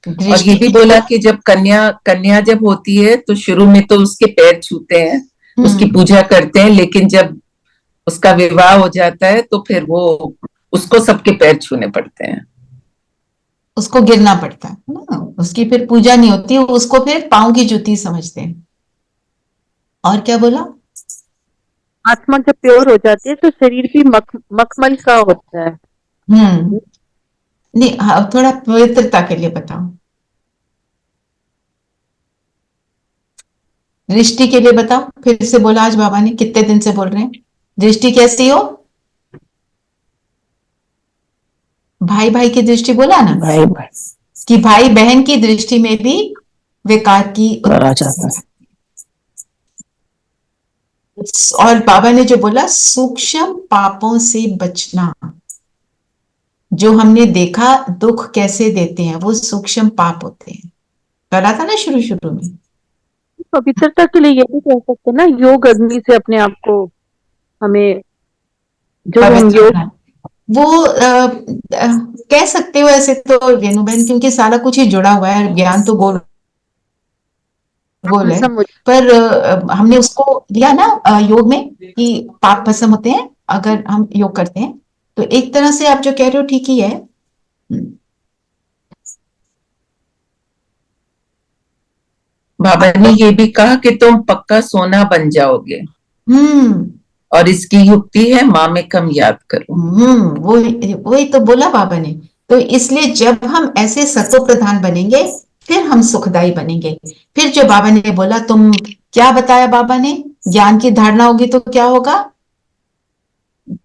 और ये भी बोला कि जब कन्या जब होती है तो शुरू में तो उसके पैर छूते हैं, उसकी पूजा करते हैं, लेकिन जब उसका विवाह हो जाता है तो फिर वो उसको सबके पैर छूने पड़ते हैं, उसको गिरना पड़ता है ना, उसकी फिर पूजा नहीं होती, उसको फिर पांव की जूती समझते हैं। और क्या बोला। आत्मा जब प्योर हो जाती है तो शरीर भी मखमल का होता है। नहीं, हाँ, थोड़ा पवित्रता के लिए बताओ। दृष्टि के लिए बताओ, फिर से बोला आज बाबा ने, कितने दिन से बोल रहे हैं। दृष्टि कैसी हो। भाई भाई की दृष्टि बोला ना, भाई भाई कि भाई बहन की दृष्टि में भी विकार की करा जाता है। और बाबा ने जो बोला सूक्ष्म पापों से बचना, जो हमने देखा दुख कैसे देते हैं वो सूक्ष्म पाप होते हैं, करा था ना शुरू शुरू में। पवित्रता के लिए ये भी कह सकते हैं ना, योग अग्नि से अपने आप को हमें जो हम योग वो कह सकते हो ऐसे तो रेणु बहन, क्योंकि सारा कुछ ही जुड़ा हुआ है, ज्ञान तो गोल गोल है, पर हमने उसको लिया ना योग में कि पाप भस्म होते हैं अगर हम योग करते हैं, तो एक तरह से आप जो कह रहे हो ठीक ही है। बाबा ने ये भी कहा कि तुम पक्का सोना बन जाओगे, और इसकी युक्ति है माँ में कम याद करो। वही तो बोला बाबा ने। तो इसलिए जब हम ऐसे सत्व प्रधान बनेंगे फिर हम सुखदाई बनेंगे। फिर जो बाबा ने बोला, तुम क्या बताया बाबा ने, ज्ञान की धारणा होगी तो क्या होगा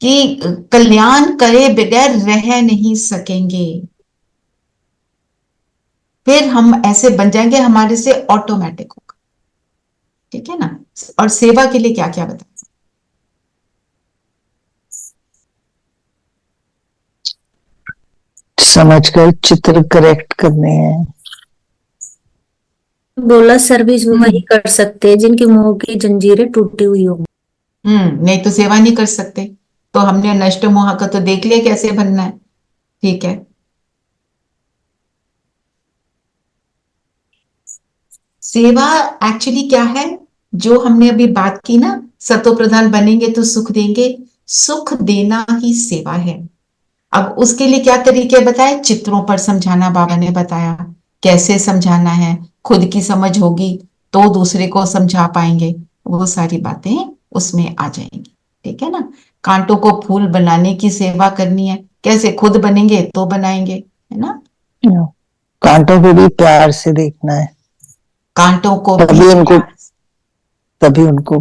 कि कल्याण करे बगैर रह नहीं सकेंगे। फिर हम ऐसे बन जाएंगे, हमारे से ऑटोमेटिक होगा, ठीक है ना। और सेवा के लिए क्या क्या बताया। समझकर चित्र करेक्ट करने हैं। बोला सर्विस वो वही कर सकते हैं जिनकी मोह की जंजीरें टूटी हुई हो। नहीं तो सेवा नहीं कर सकते। तो हमने नष्ट मोह का तो देख लिया कैसे बनना है, ठीक है। सेवा एक्चुअली क्या है, जो हमने अभी बात की ना, सतो प्रधान बनेंगे तो सुख देंगे, सुख देना ही सेवा है। अब उसके लिए क्या तरीके बताए, चित्रों पर समझाना बाबा ने बताया, कैसे समझाना है, खुद की समझ होगी तो दूसरे को समझा पाएंगे, वो सारी बातें उसमें आ जाएंगी, ठीक है ना। कांटों को फूल बनाने की सेवा करनी है, कैसे, खुद बनेंगे तो बनाएंगे, है ना। कांटों को भी प्यार से देखना है, कांटों को तभी उनको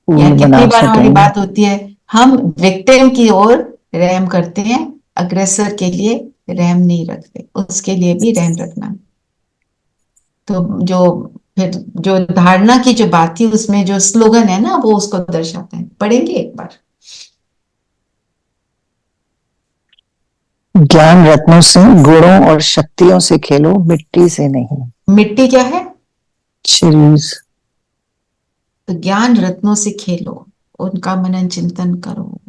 कितनी बार हमारी बात होती है, हम विक्टिम की ओर रहम करते हैं, अग्रेसर के लिए रहम नहीं रखते, उसके लिए भी रहम रखना। तो जो फिर जो धारणा की जो बात थी उसमें जो स्लोगन है ना वो उसको दर्शाता है, पढ़ेंगे एक बार। ज्ञान रत्नों से, गुणों और शक्तियों से खेलो, मिट्टी से नहीं। मिट्टी क्या है, शरीर। तो ज्ञान रत्नों से खेलो, उनका मनन चिंतन करो।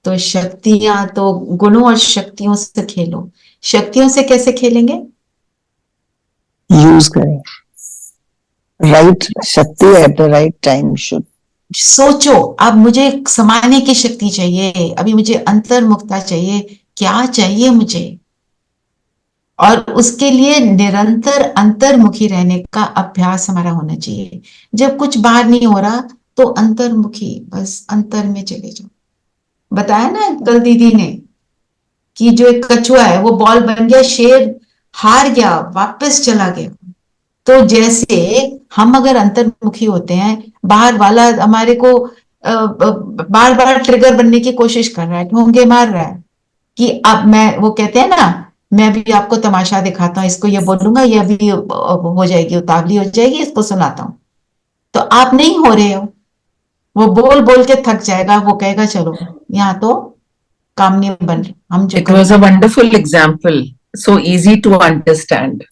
तो शक्तियां, तो गुणों और शक्तियों से खेलो। शक्तियों से कैसे खेलेंगे, यूज करें, राइट शक्ति at the right time should. सोचो, अब मुझे समाने की शक्ति चाहिए, अभी मुझे अंतर्मुखता चाहिए, क्या चाहिए मुझे, और उसके लिए निरंतर अंतर्मुखी रहने का अभ्यास हमारा होना चाहिए। जब कुछ बाहर नहीं हो रहा तो अंतर्मुखी, बस अंतर में चले जाओ। बताया ना कल दीदी ने कि जो एक कछुआ है वो बॉल बन गया, शेर हार गया, वापस चला गया। तो जैसे हम अगर अंतर्मुखी होते हैं, बाहर वाला हमारे को बार बार ट्रिगर बनने की कोशिश कर रहा है, ढोंगे मार रहा है कि अब मैं, वो कहते हैं ना, मैं भी आपको तमाशा दिखाता हूँ, इसको ये बोलूंगा ये भी हो जाएगी, उतावली हो जाएगी, इसको सुनाता हूँ। तो आप नहीं हो रहे हो, वो बोल बोल के थक जाएगा, वो कहेगा चलो यहाँ तो काम नहीं बन रहा, हम जो It was a wonderful example, so easy to understand.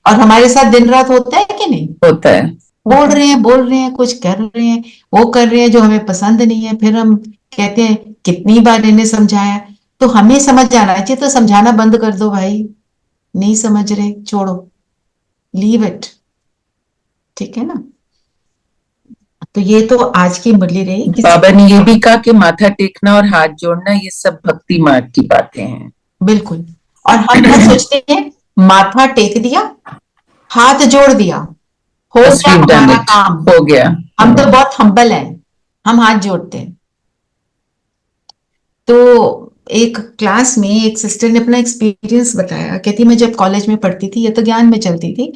और हमारे साथ दिन रात होता है कि नहीं? होता है। बोल रहे हैं, कुछ कर रहे हैं, वो कर रहे हैं जो हमें पसंद नहीं है, फिर हम कहते हैं कितनी बार इन्हें समझाया। तो हमें समझ जाना चाहिए, तो समझाना बंद कर दो भाई, नहीं समझ रहे छोड़ो, लीव इट, ठीक है ना। तो ये तो आज की मुरली रही। बाबा ने ये भी कहा कि माथा टेकना और हाथ जोड़ना ये सब भक्ति मार्ग की बातें हैं। बिल्कुल। और हम क्या सोचते हैं, माथा टेक दिया, हाथ जोड़ दिया, हो गया हमारा काम, हो गया। हम तो बहुत हम्बल हैं, हम हाथ जोड़ते हैं। तो एक क्लास में एक सिस्टर ने अपना एक्सपीरियंस बताया, कहती मैं जब कॉलेज में पढ़ती थी, ये तो ज्ञान में चलती थी,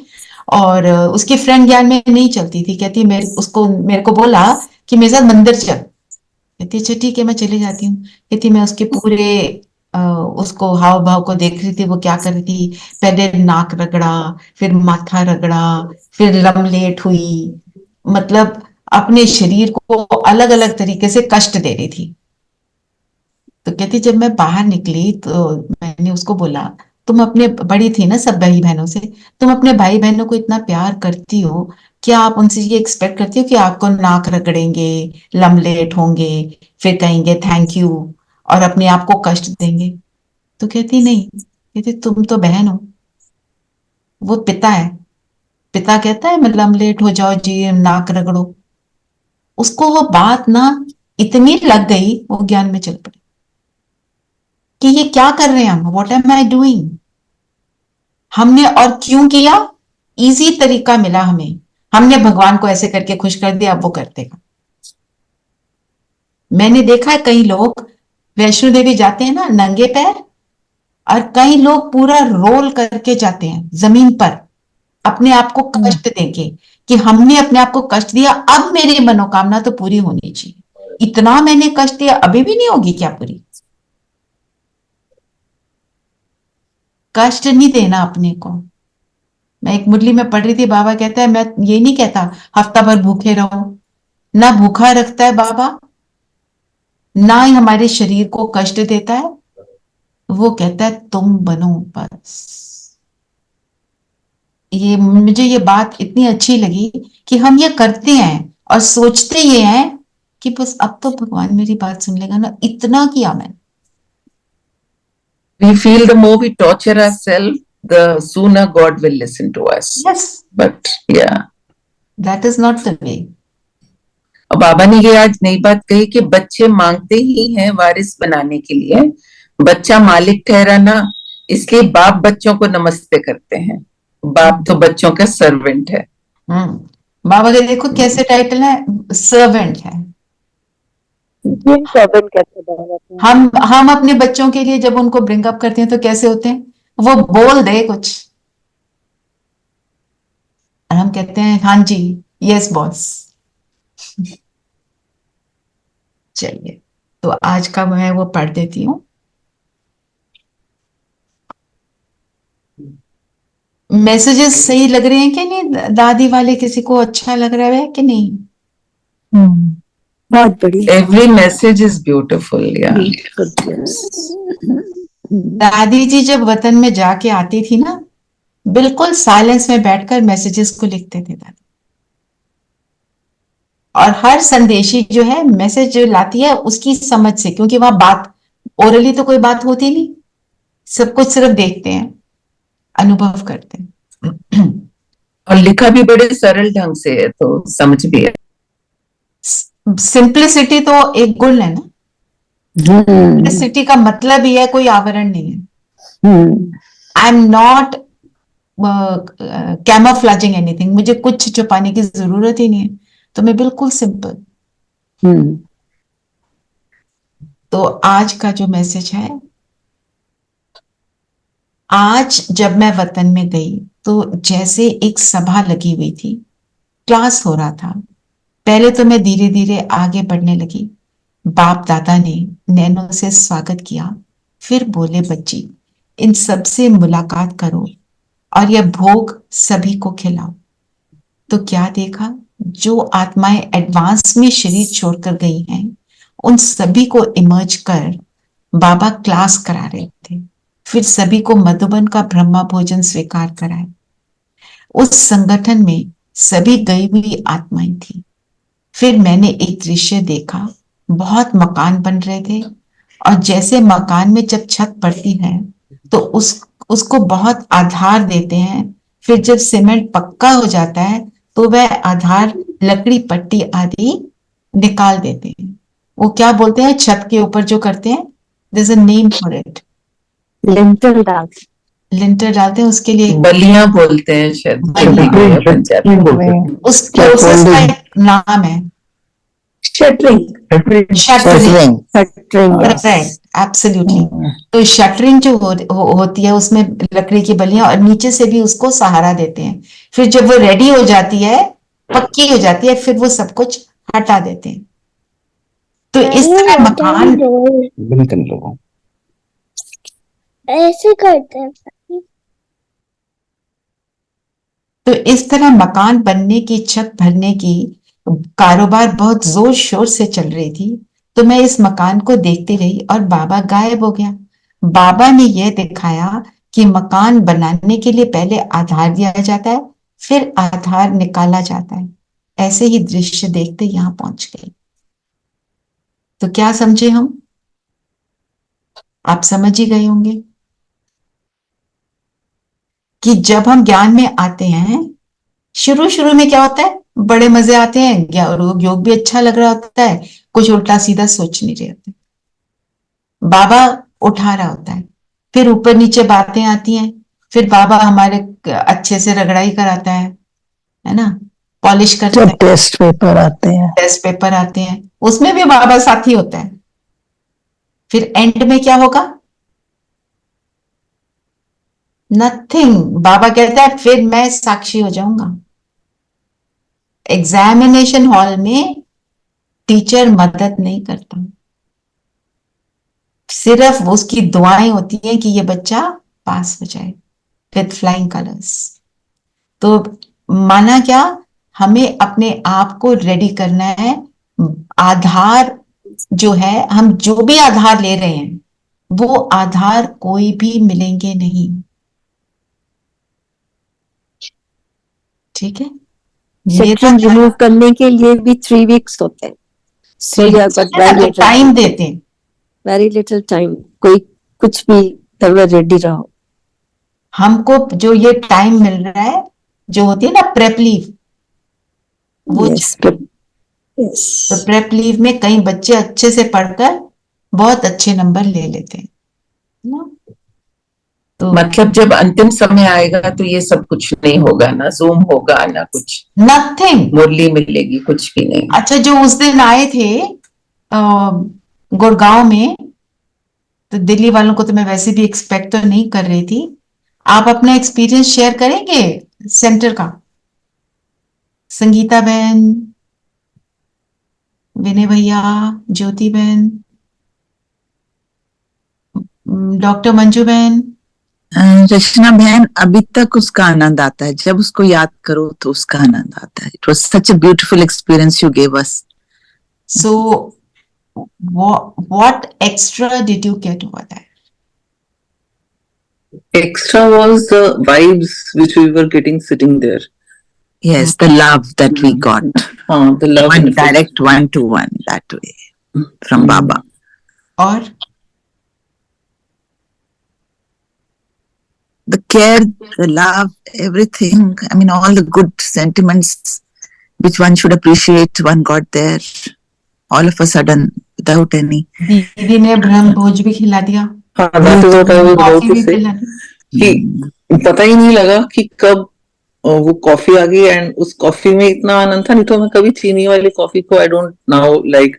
और उसकी फ्रेंड ज्ञान में नहीं चलती थी। कहती मेरे को बोला कि मेरे साथ मंदिर चल। कहती अच्छा ठीक है, मैं चली जाती हूँ। कहती मैं उसके पूरे उसको हाव भाव को देख रही थी, वो क्या कर रही थी, पहले नाक रगड़ा, फिर माथा रगड़ा, फिर लमलेट हुई, मतलब अपने शरीर को अलग अलग तरीके से कष्ट दे रही थी। तो कहती जब मैं बाहर निकली तो मैंने उसको बोला, तुम अपने, बड़ी थी ना सब भाई बहनों से, तुम अपने भाई बहनों को इतना प्यार करती हो, क्या आप उनसे ये एक्सपेक्ट करती हो कि आपको नाक रगड़ेंगे, लमलेट होंगे, फिर कहेंगे थैंक यू, और अपने आप को कष्ट देंगे? तो कहती नहीं, कहती तुम तो बहन हो, वो पिता है, पिता कहता है मैं लमलेट हो जाओ जी, नाक रगड़ो। उसको वो बात ना इतनी लग गई, वो ज्ञान में चल पड़ी कि ये क्या कर रहे हैं हम, व्हाट एम आई डूइंग। हमने और क्यों किया, इजी तरीका मिला हमें, हमने भगवान को ऐसे करके खुश कर दिया, अब वो कर देगा। मैंने देखा है कई लोग वैष्णो देवी जाते हैं ना नंगे पैर, और कई लोग पूरा रोल करके जाते हैं जमीन पर, अपने आप को कष्ट देके कि हमने अपने आप को कष्ट दिया, अब मेरी मनोकामना तो पूरी होनी चाहिए, इतना मैंने कष्ट दिया अभी भी नहीं होगी क्या पूरी। कष्ट नहीं देना अपने को। मैं एक मुरली में पढ़ रही थी, बाबा कहता है मैं ये नहीं कहता हफ्ता भर भूखे रहो, ना भूखा रखता है बाबा, ना ही हमारे शरीर को कष्ट देता है, वो कहता है तुम बनो बस। ये मुझे ये बात इतनी अच्छी लगी कि हम ये करते हैं और सोचते ये हैं कि बस अब तो भगवान मेरी बात सुन लेगा ना, इतना किया मैंने। We feel the more we torture ourselves, the sooner God will listen to us. Yes. But yeah. That is not the way. और बाबा ने ये आज नई बात कही कि बच्चे मांगते ही हैं वारिस बनाने के लिए, बच्चा मालिक ठहरा ना, इसलिए बाप बच्चों को नमस्ते करते हैं, बाप तो बच्चों का सर्वेंट है। बाबा के देखो कैसे टाइटल है, सर्वेंट है। सर्वेंट कैसे हम अपने बच्चों के लिए जब उनको ब्रिंग अप करते हैं तो कैसे होते हैं, वो बोल दे कुछ और हम कहते हैं हाँ जी यस बॉस। चलिए, तो आज का मैं वो पढ़ देती हूँ। मैसेजेस सही लग रहे हैं कि नहीं, दादी वाले किसी को अच्छा लग रहा है कि नहीं? बहुत बढ़िया। Every message is beautiful. दादी जी जब वतन में जाके आती थी ना, बिल्कुल साइलेंस में बैठकर मैसेजेस को लिखते थे दादी, और हर संदेशी जो है मैसेज जो लाती है उसकी समझ से, क्योंकि वहां बात ओरली तो कोई बात होती नहीं, सब कुछ सिर्फ देखते हैं, अनुभव करते हैं। और लिखा भी बड़े सरल ढंग से है, तो समझ भी है। सिंप्लिसिटी तो एक गुण है ना, सिंप्लिसिटी का मतलब ही है कोई आवरण नहीं है। आई एम नॉट कैमोफ्लेजिंग एनीथिंग, मुझे कुछ छुपाने की जरूरत ही नहीं है, तो मैं बिल्कुल सिंपल। तो आज का जो मैसेज है, आज जब मैं वतन में गई तो जैसे एक सभा लगी हुई थी, क्लास हो रहा था, पहले तो मैं धीरे धीरे आगे बढ़ने लगी। बाप दादा ने नैनो से स्वागत किया, फिर बोले, बच्ची इन सब से मुलाकात करो और यह भोग सभी को खिलाओ। तो क्या देखा, जो आत्माएं एडवांस में शरीर छोड़कर गई हैं, उन सभी को इमर्ज कर बाबा क्लास करा रहे थे। फिर सभी को मधुबन का ब्रह्मा भोजन स्वीकार कराए। उस संगठन में सभी गई हुई आत्माएं थी। फिर मैंने एक दृश्य देखा, बहुत मकान बन रहे थे और जैसे मकान में जब छत पड़ती है तो उसको बहुत आधार देते हैं। फिर जब सीमेंट पक्का हो जाता है तो वह आधार लकड़ी पट्टी आदि निकाल देते हैं। वो क्या बोलते हैं छत के ऊपर जो करते हैं, there's a name for it, lintel डालते लिंटर डालते हैं, उसके लिए बलियां बोलते हैं शायद बलियां। पंजाबी में उस प्रोसेस का एक नाम है shuttering shuttering. Shuttering correct, absolutely. तो शटरिंग जो होती है उसमें लकड़ी की बलियां और नीचे से भी उसको सहारा देते हैं। फिर जब वो रेडी हो जाती है, पक्की हो जाती है, फिर वो सब कुछ हटा देते हैं। तो इस तरह मकान ऐसे करते हैं। तो इस तरह मकान बनने की, छत भरने की कारोबार बहुत जोर शोर से चल रही थी। तो मैं इस मकान को देखती रही और बाबा गायब हो गया। बाबा ने यह दिखाया कि मकान बनाने के लिए पहले आधार दिया जाता है, फिर आधार निकाला जाता है। ऐसे ही दृश्य देखते यहां पहुंच गए। तो क्या समझे हम? आप समझ ही गए होंगे कि जब हम ज्ञान में आते हैं, शुरू शुरू में क्या होता है, बड़े मजे आते हैं, योग भी अच्छा लग रहा होता है, कुछ उल्टा सीधा सोच नहीं रहे होते, बाबा उठा रहा होता है, फिर ऊपर नीचे बातें आती हैं, फिर बाबा हमारे अच्छे से रगड़ाई कराता है ना, पॉलिश करता है। टेस्ट पेपर आते हैं, टेस्ट पेपर आते हैं, उसमें भी बाबा साथी होता है। फिर एंड में क्या होगा? नथिंग। बाबा कहता है फिर मैं साक्षी हो जाऊंगा। एग्जामिनेशन हॉल में टीचर मदद नहीं करता, सिर्फ उसकी दुआएं होती हैं कि ये बच्चा पास हो जाए विथ फ्लाइंग कलर्स। तो माना क्या, हमें अपने आप को रेडी करना है। आधार जो है, हम जो भी आधार ले रहे हैं वो आधार कोई भी मिलेंगे नहीं। ठीक है, शटरिंग रिमूव करने के लिए भी 3 वीक्स होते हैं। So टाइम देते हैं, वेरी लिटिल टाइम। कोई कुछ भी तब रेडी रहो। हमको जो ये टाइम मिल रहा है, जो होती है ना प्रेप लीव, वो तो प्रेप लीव में कई बच्चे अच्छे से पढ़कर बहुत अच्छे नंबर ले लेते हैं ना। तो मतलब जब अंतिम समय आएगा तो ये सब कुछ नहीं होगा, ना जूम होगा ना कुछ, नथिंग, मुरली मिलेगी, कुछ भी नहीं। अच्छा, जो उस दिन आए थे गुड़गांव में, तो दिल्ली वालों को तो मैं वैसे भी एक्सपेक्ट तो नहीं कर रही थी। आप अपना एक्सपीरियंस शेयर करेंगे सेंटर का? संगीता बहन, विनय भैया, ज्योति बहन, डॉक्टर मंजू बहन। रचना बहन, अभी तक उसका आनंद आता है, जब उसको याद करो तो उसका आनंद आता है। It was such a beautiful experience you gave us. So what extra did you get over there? Extra was the vibes which we were getting sitting there. Yes, the love that we got. The love one direct one-to-one that way from Baba. और the care, the love, everything. I mean, all the good sentiments which one should appreciate, one got there. All of a sudden, without any. दीदी ने ब्रह्म भोज भी खिला दिया। हाँ, that is what I was about to say. कि पता ही नहीं लगा कि कब वो कॉफी आ गई, एंड उस कॉफी में इतना आनंद था। नहीं तो मैं कभी चीनी वाली कॉफी को I don't now like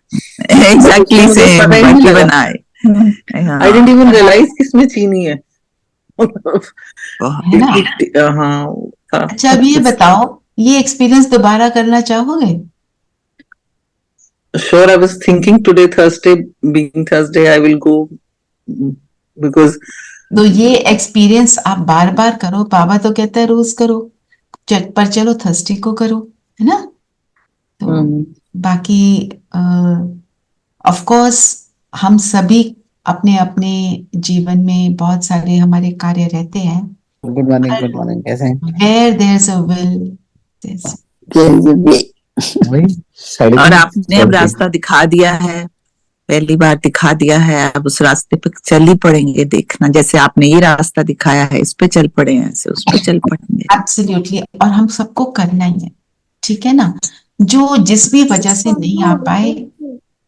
exactly same. Even I didn't even realize कि इसमें चीनी है। है ना? हाँ। अच्छा, अब ये बताओ, ये एक्सपीरियंस दोबारा करना चाहोगे? sure. I was thinking today, Thursday, being Thursday, I will go because तो ये एक्सपीरियंस आप बार बार करो, बाबा तो कहता है रोज करो, पर चलो थर्सडे को करो, है ना। तो बाकी ऑफ कोर्स हम सभी अपने अपने जीवन में बहुत सारे हमारे कार्य रहते हैं। गुड मॉर्निंग, कैसे हैं? Where there's a will, there's और आपने अब रास्ता दिखा दिया है, पहली बार दिखा दिया है, अब उस रास्ते पे चल ही पड़ेंगे। देखना जैसे आपने ये रास्ता दिखाया है, इस पे चल पड़े हैं, ऐसे उस पे चल पड़ेंगे। एब्सोल्युटली, और हम सबको करना ही है, ठीक है ना। जो जिस भी वजह से नहीं आ पाए,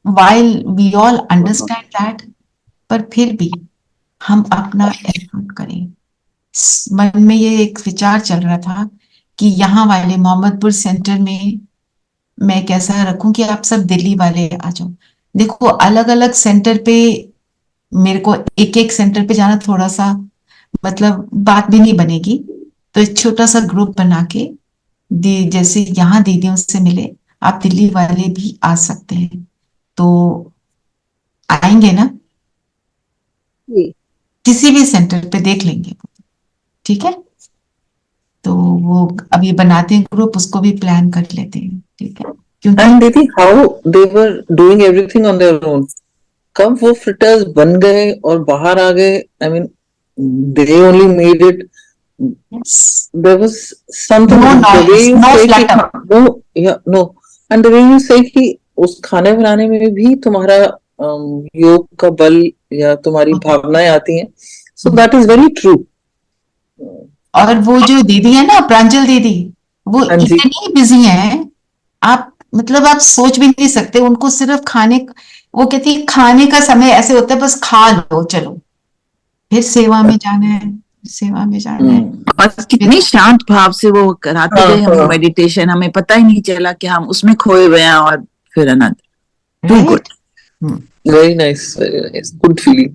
while we all understand that, पर फिर भी हम अपना एफर्ट करें। मन में ये एक विचार चल रहा था कि यहाँ वाले मोहम्मदपुर सेंटर में मैं कैसा रखूं कि आप सब दिल्ली वाले आ जाओ। देखो अलग अलग सेंटर पे मेरे को एक एक सेंटर पे जाना थोड़ा सा मतलब बात भी नहीं बनेगी, तो एक छोटा सा ग्रुप बना के जैसे यहाँ दीदियों से मिले, आप दिल्ली वाले भी आ सकते हैं। तो आएंगे ना, किसी भी सेंटर पे देख लेंगे, ठीक है। तो वो अभी बनाते हैं ग्रुप, उसको भी प्लान कर लेते हैं, ठीक है। And दीदी, how they were doing everything on their own, कब वो फ्रिटर्स बन गए और बाहर आ गए? I mean, they only made it. There was something. No noise, no flutter. No. And the way you say कि उस खाने बनाने में भी तुम्हारा योग का बल या तुम्हारी भावनाएं आती हैं, so that is very true. और वो जो दीदी है ना, प्रांजल दीदी, वो इतनी बिजी हैं, आप मतलब आप सोच भी नहीं सकते। उनको सिर्फ खाने, वो कहती है खाने का समय ऐसे होता है बस खा लो चलो, फिर सेवा में जाना है, सेवा में जाना है। और कितनी शांत भाव से वो कराते गए हमें मेडिटेशन, हमें पता ही नहीं चला कि हम उसमें खोए हुए हैं। और फिर another too good, very nice, good feeling.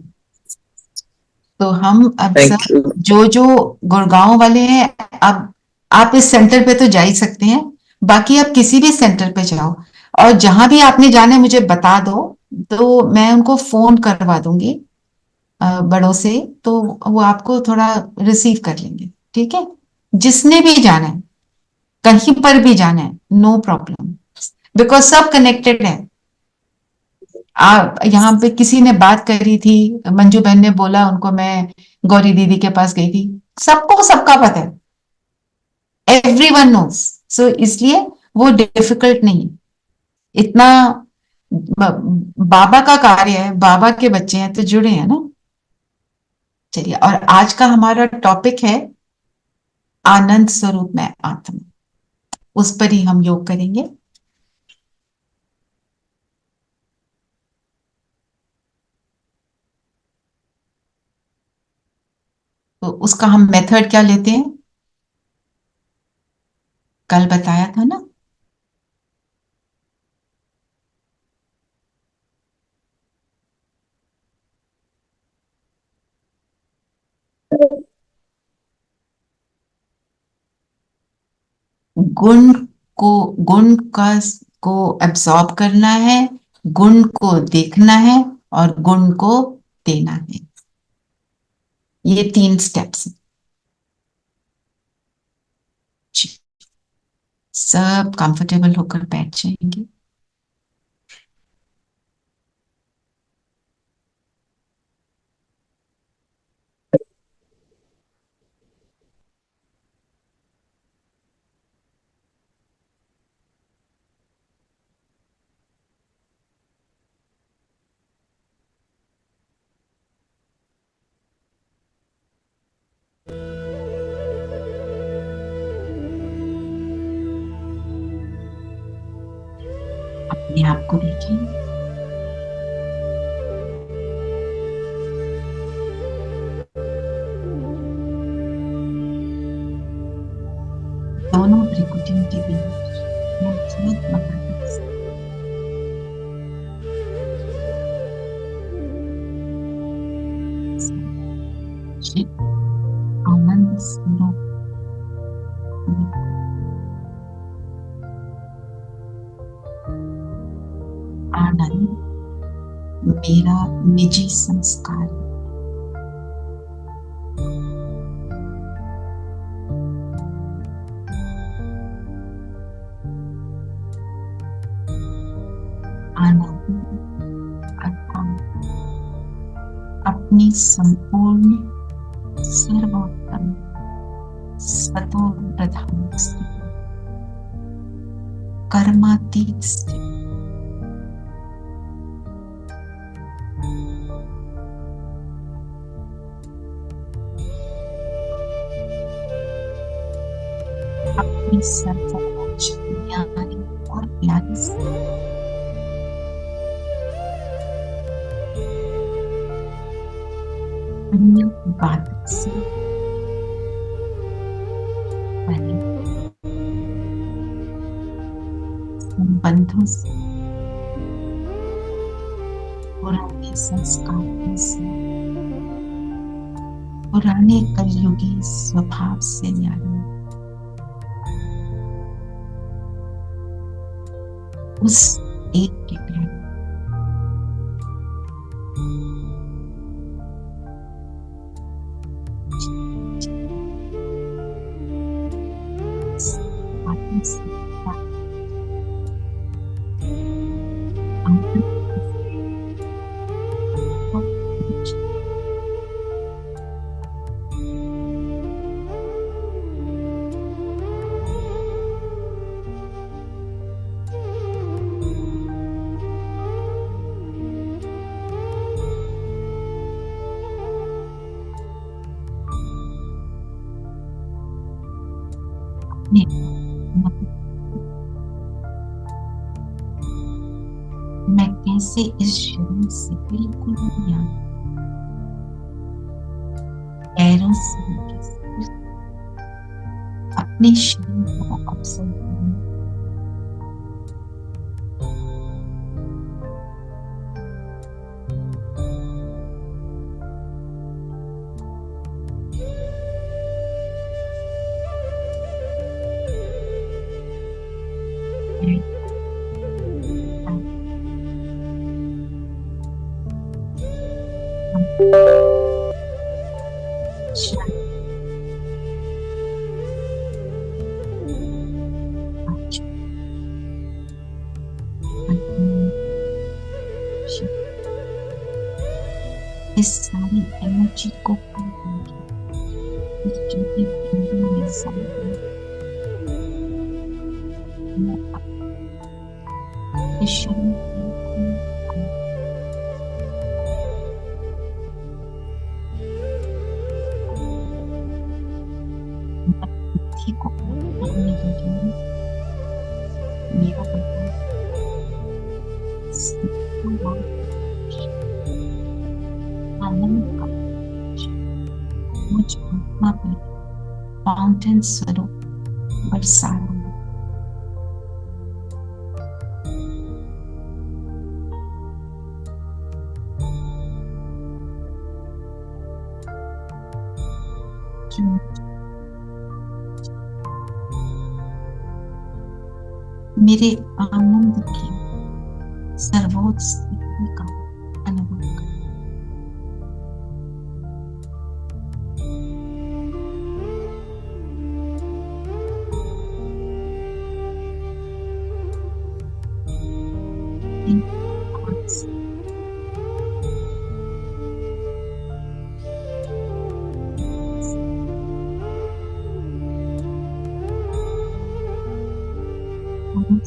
तो हम अब सब जो गुड़गांव वाले हैं, अब आप इस सेंटर पे तो जा ही सकते हैं, बाकी आप किसी भी सेंटर पे जाओ और जहां भी आपने जाना है मुझे बता दो, तो मैं उनको फोन करवा दूंगी बड़ों से, तो वो आपको थोड़ा रिसीव कर लेंगे, ठीक है। जिसने भी जाना है, कहीं पर भी जाना है, नो प्रॉब्लम, बिकॉज सब कनेक्टेड है। यहाँ पे किसी ने बात करी थी, मंजू बहन ने बोला उनको मैं गौरी दीदी के पास गई थी, सबको सबका पता है, एवरीवन नोज। सो इसलिए वो डिफिकल्ट नहीं इतना। बाबा का कार्य है, बाबा के बच्चे हैं तो जुड़े हैं ना। चलिए, और आज का हमारा टॉपिक है आनंद स्वरूप में आत्मा, उस पर ही हम योग करेंगे। तो उसका हम मेथड क्या लेते हैं, कल बताया था ना। गुण को एब्सॉर्ब करना है, गुण को देखना है और गुण को देना है। ये 3 स्टेप्स। सब कंफर्टेबल होकर बैठ जाएंगे। अपने आप को देखिए, दोनों त्रिकुटियों के बीच आनंद स्वरूप आनंद मेरा निजी संस्कार है। आनंद अर्थात अपनी संपूर्ण सर्वोत्तम सतो प्रधान स्थिति, कर्मातीत स्थिति, अपनी सर्वोच्च ज्ञानी और प्यारी स्थिति, अन्य बातों से परे, संबंधों से, पुराने संस्कारों से, पुराने कलयुगी स्वभाव से न्यारी, उस एक के प्यारे आत्मा से मैं कैसे इस शरीर से बिल्कुल ज्ञान पैरों से कैसे अपने शरीर को ऑब्जर्व करूं, इस सारी एनर्जी को इस ज्योति बिंदु में समाये, इस शरीर बुद्धि को करने दीजिए। मेरा आनंद का मुझ आत्मा पर फाउंटेन स्वरूप बरसा रहा है। मेरे आनंद की सर्वोच्च स्थिति का अनुभव करें।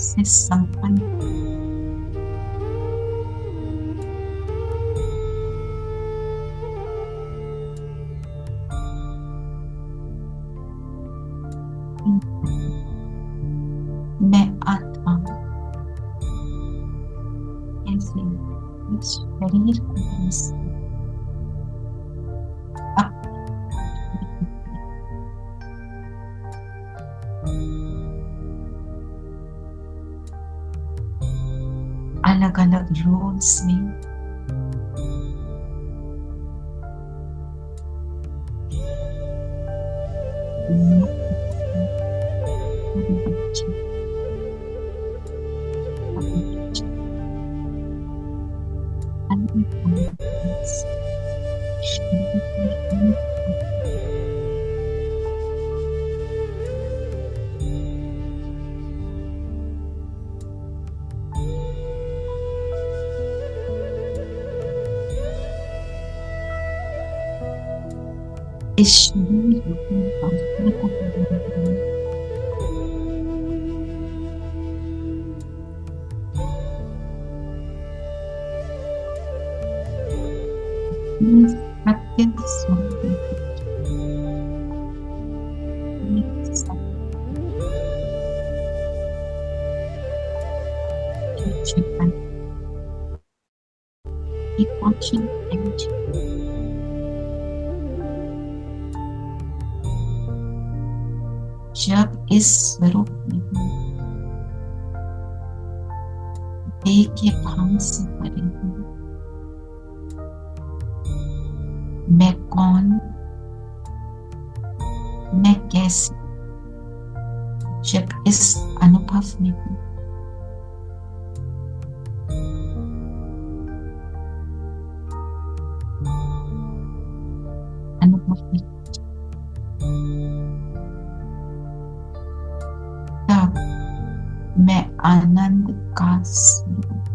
से संपन्न मैं आत्मा ऐसे इस शरीर को अलग अलग रोल्स में इस शरीर की अवस्था को बदलना सत्य स्वरूप जब इस स्वरूप में देह के भाव से परे हूं, मैं कौन, मैं कैसे, जब इस अनुभव में हूं, अनुभव में तब मैं आनंद का स्वरूप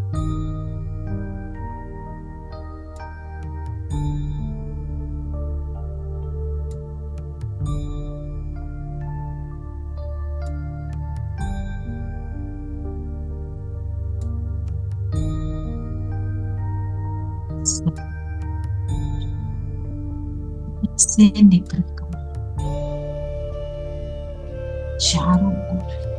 से निकलकर चारों ओर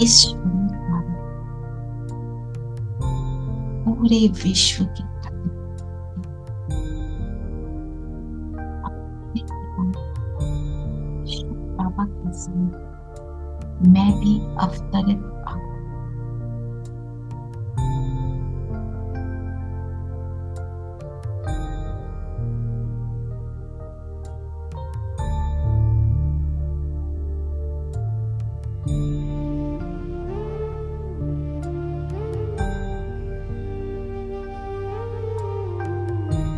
इस पूरे विश्व की बाबा के साथ मैं भी अवतरित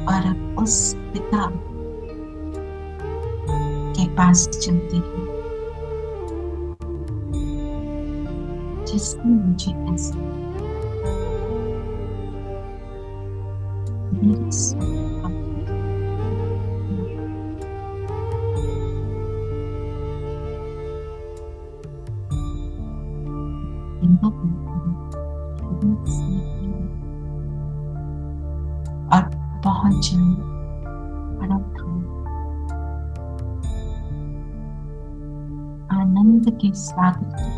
और उस पिता के पास चलती हूँ जिसने मुझे ऐसा मेरे और पहुंच जाए आनंद के सागर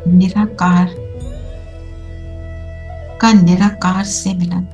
निराकार का निराकार से मिलन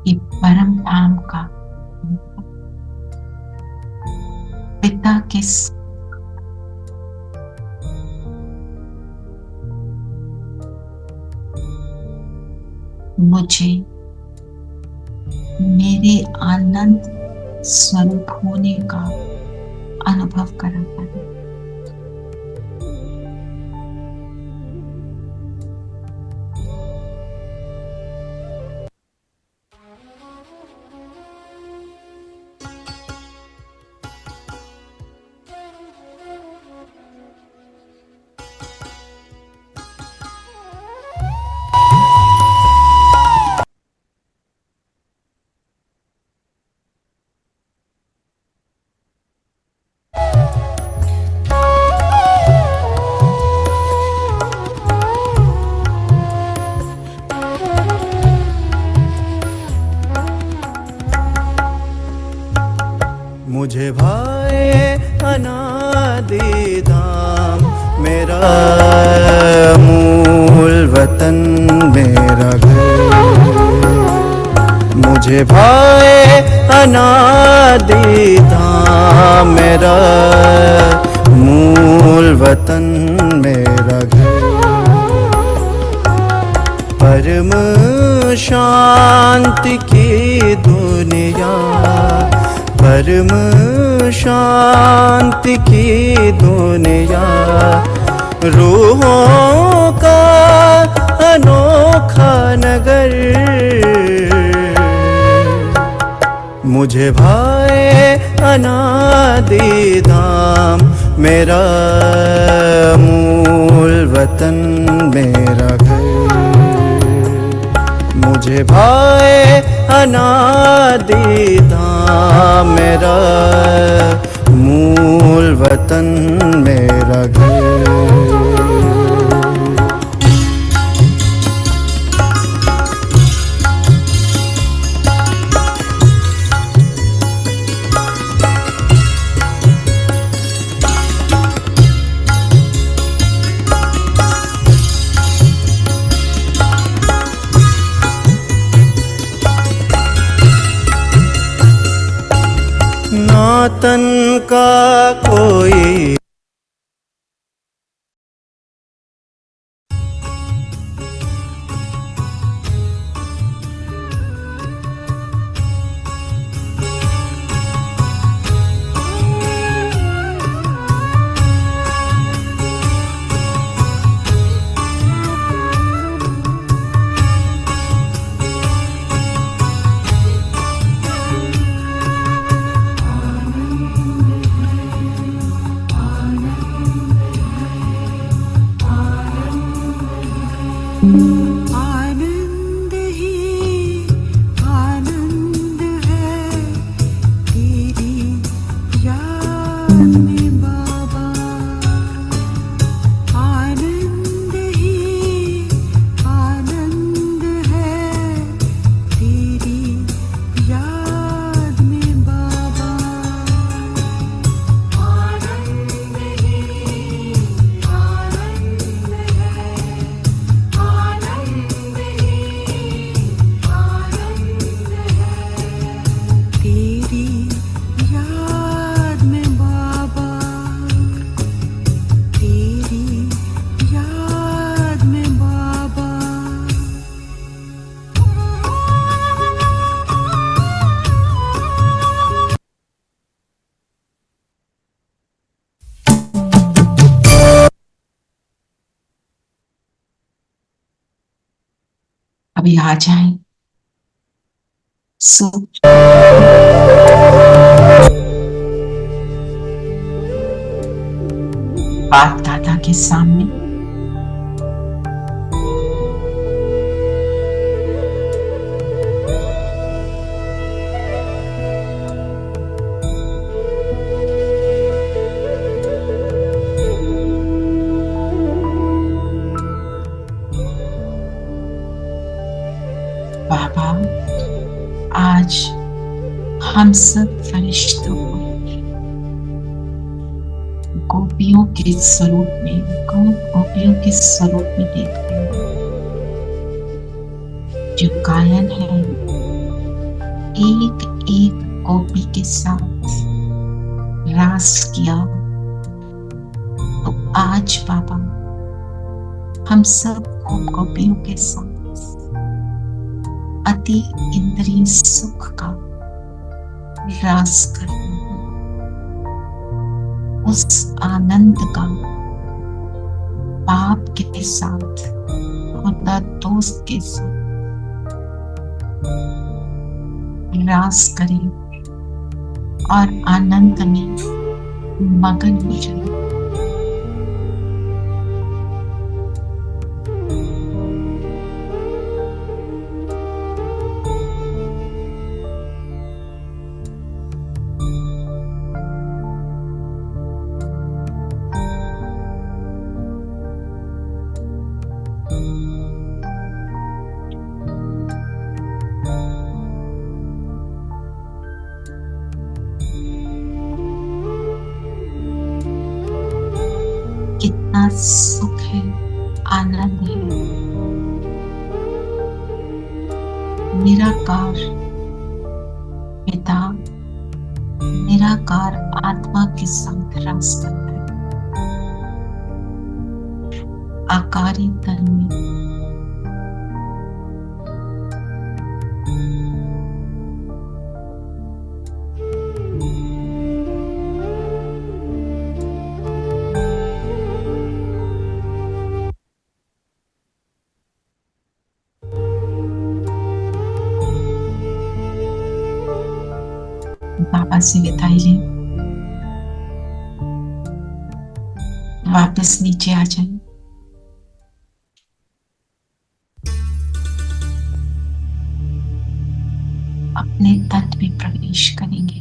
कि परम धाम का पिता के मुझे मेरे आनंद स्वरूप होने का अनुभव कराता है। मुझे भाए अनादि धाम मेरा मूल वतन मेरा घर। मुझे भाए अनादि धाम मेरा मूल वतन मेरा घर। परम शांति की दुनिया, परम शांति की दुनिया, रूहों का अनोखा नगर। मुझे भाए अनादि धाम मेरा मूल वतन मेरा घर। मुझे भाए अनादि धाम मेरा मूल वतन मेरा घर। तन का कोई आनंद ही आनंद है तेरी याद में बाबा। आनंद ही आनंद है तेरी याद में बाबा। आनंद ही आनंद है, आनंद ही आनंद है तेरी याद में बाबा, तेरी याद में बाबा। अभी आ जाए बाप दादा के सामने बाबा आज हम सब फरिश्तों को गोपियों के स्वरूप में, गोपियों के स्वरूप में देखते हैं, जो गायन है एक एक गोपी के साथ रास किया, तो आज बाबा हम सब गोपियों के साथ अति इंद्रिय सुख का रास करते हैं। उस आनंद का बाप के साथ, खुदा दोस्त के साथ रास करें और आनंद में मगन हो जाए। कितना सुख है, आनंद है। निराकार पिता निराकार आत्मा के साथ रास करता है। आकारी तन में बाबा से विदाई लें, वापस नीचे आ जाएं। अपने तत्व में प्रवेश करेंगे।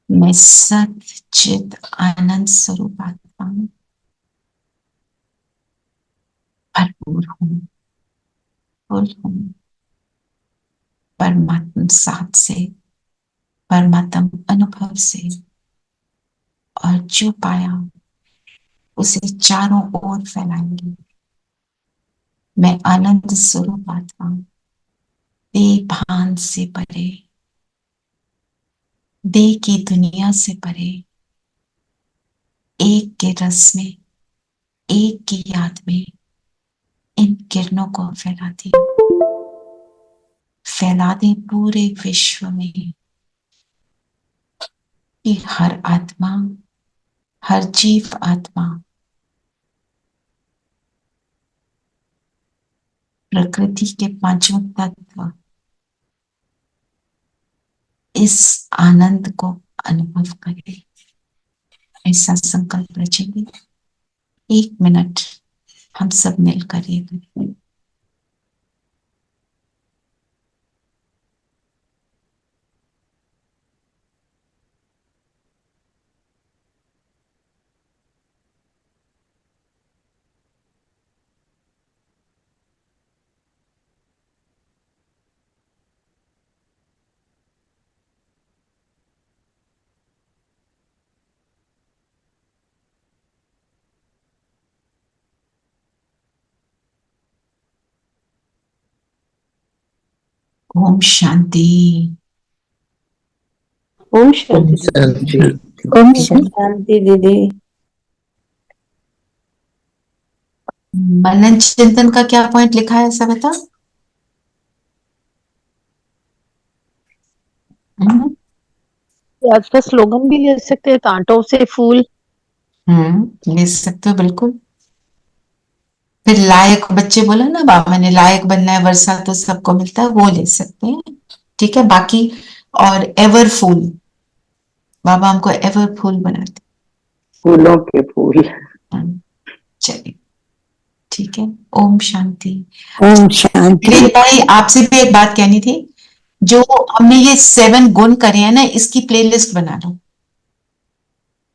मैं सत चित आनंद स्वरूप आत्मा हूं, भरपूर हूं, फुल हूं। परमात्म साथ से, परमात्म अनुभव से, और जो पाया उसे चारों ओर फैलाएंगे। मैं आनंद स्वरूप आत्मा, देह भान से परे, देह की दुनिया से परे, एक के रस में, एक की याद में इन किरणों को फैलाती हूं। फैला दे पूरे विश्व में कि हर आत्मा, हर जीव आत्मा प्रकृति के पांचों तत्व इस आनंद को अनुभव करे। ऐसा संकल्प रचेंगे। 1 मिनट हम सब मिलकर ये करें। ओम शांति। ओम शांति। ओम शांति दीदी। मनन चिंतन का क्या पॉइंट लिखा है ऐसा बता। आज का स्लोगन भी ले सकते हैं, कांटों से फूल। ले सकते हो बिल्कुल। फिर लायक बच्चे बोला ना बाबा ने, लायक बनना है, वर्षा तो सबको मिलता है, वो ले सकते हैं। ठीक है। बाकी और एवर फूल, बाबा हमको एवर फूल बनाते, फूलों के फूल। चलिए ठीक है। ओम शांति। ओम शांति। भाई आपसे भी एक बात कहनी थी, जो हमने ये 7 गुण करे हैं ना, इसकी प्लेलिस्ट बना लो।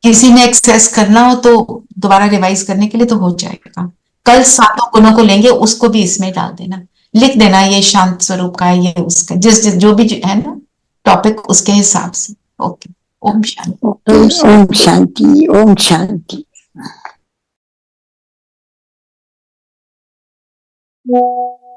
किसी ने एक्सेस करना हो तो दोबारा रिवाइज करने के लिए तो हो जाएगा। कल 7 गुणों को लेंगे, उसको भी इसमें डाल देना, लिख देना ये शांत स्वरूप का है, ये उसका, जिस जो भी है ना टॉपिक, उसके हिसाब से। ओके। ओम शांति। ओम शांति। ओम शांति। है।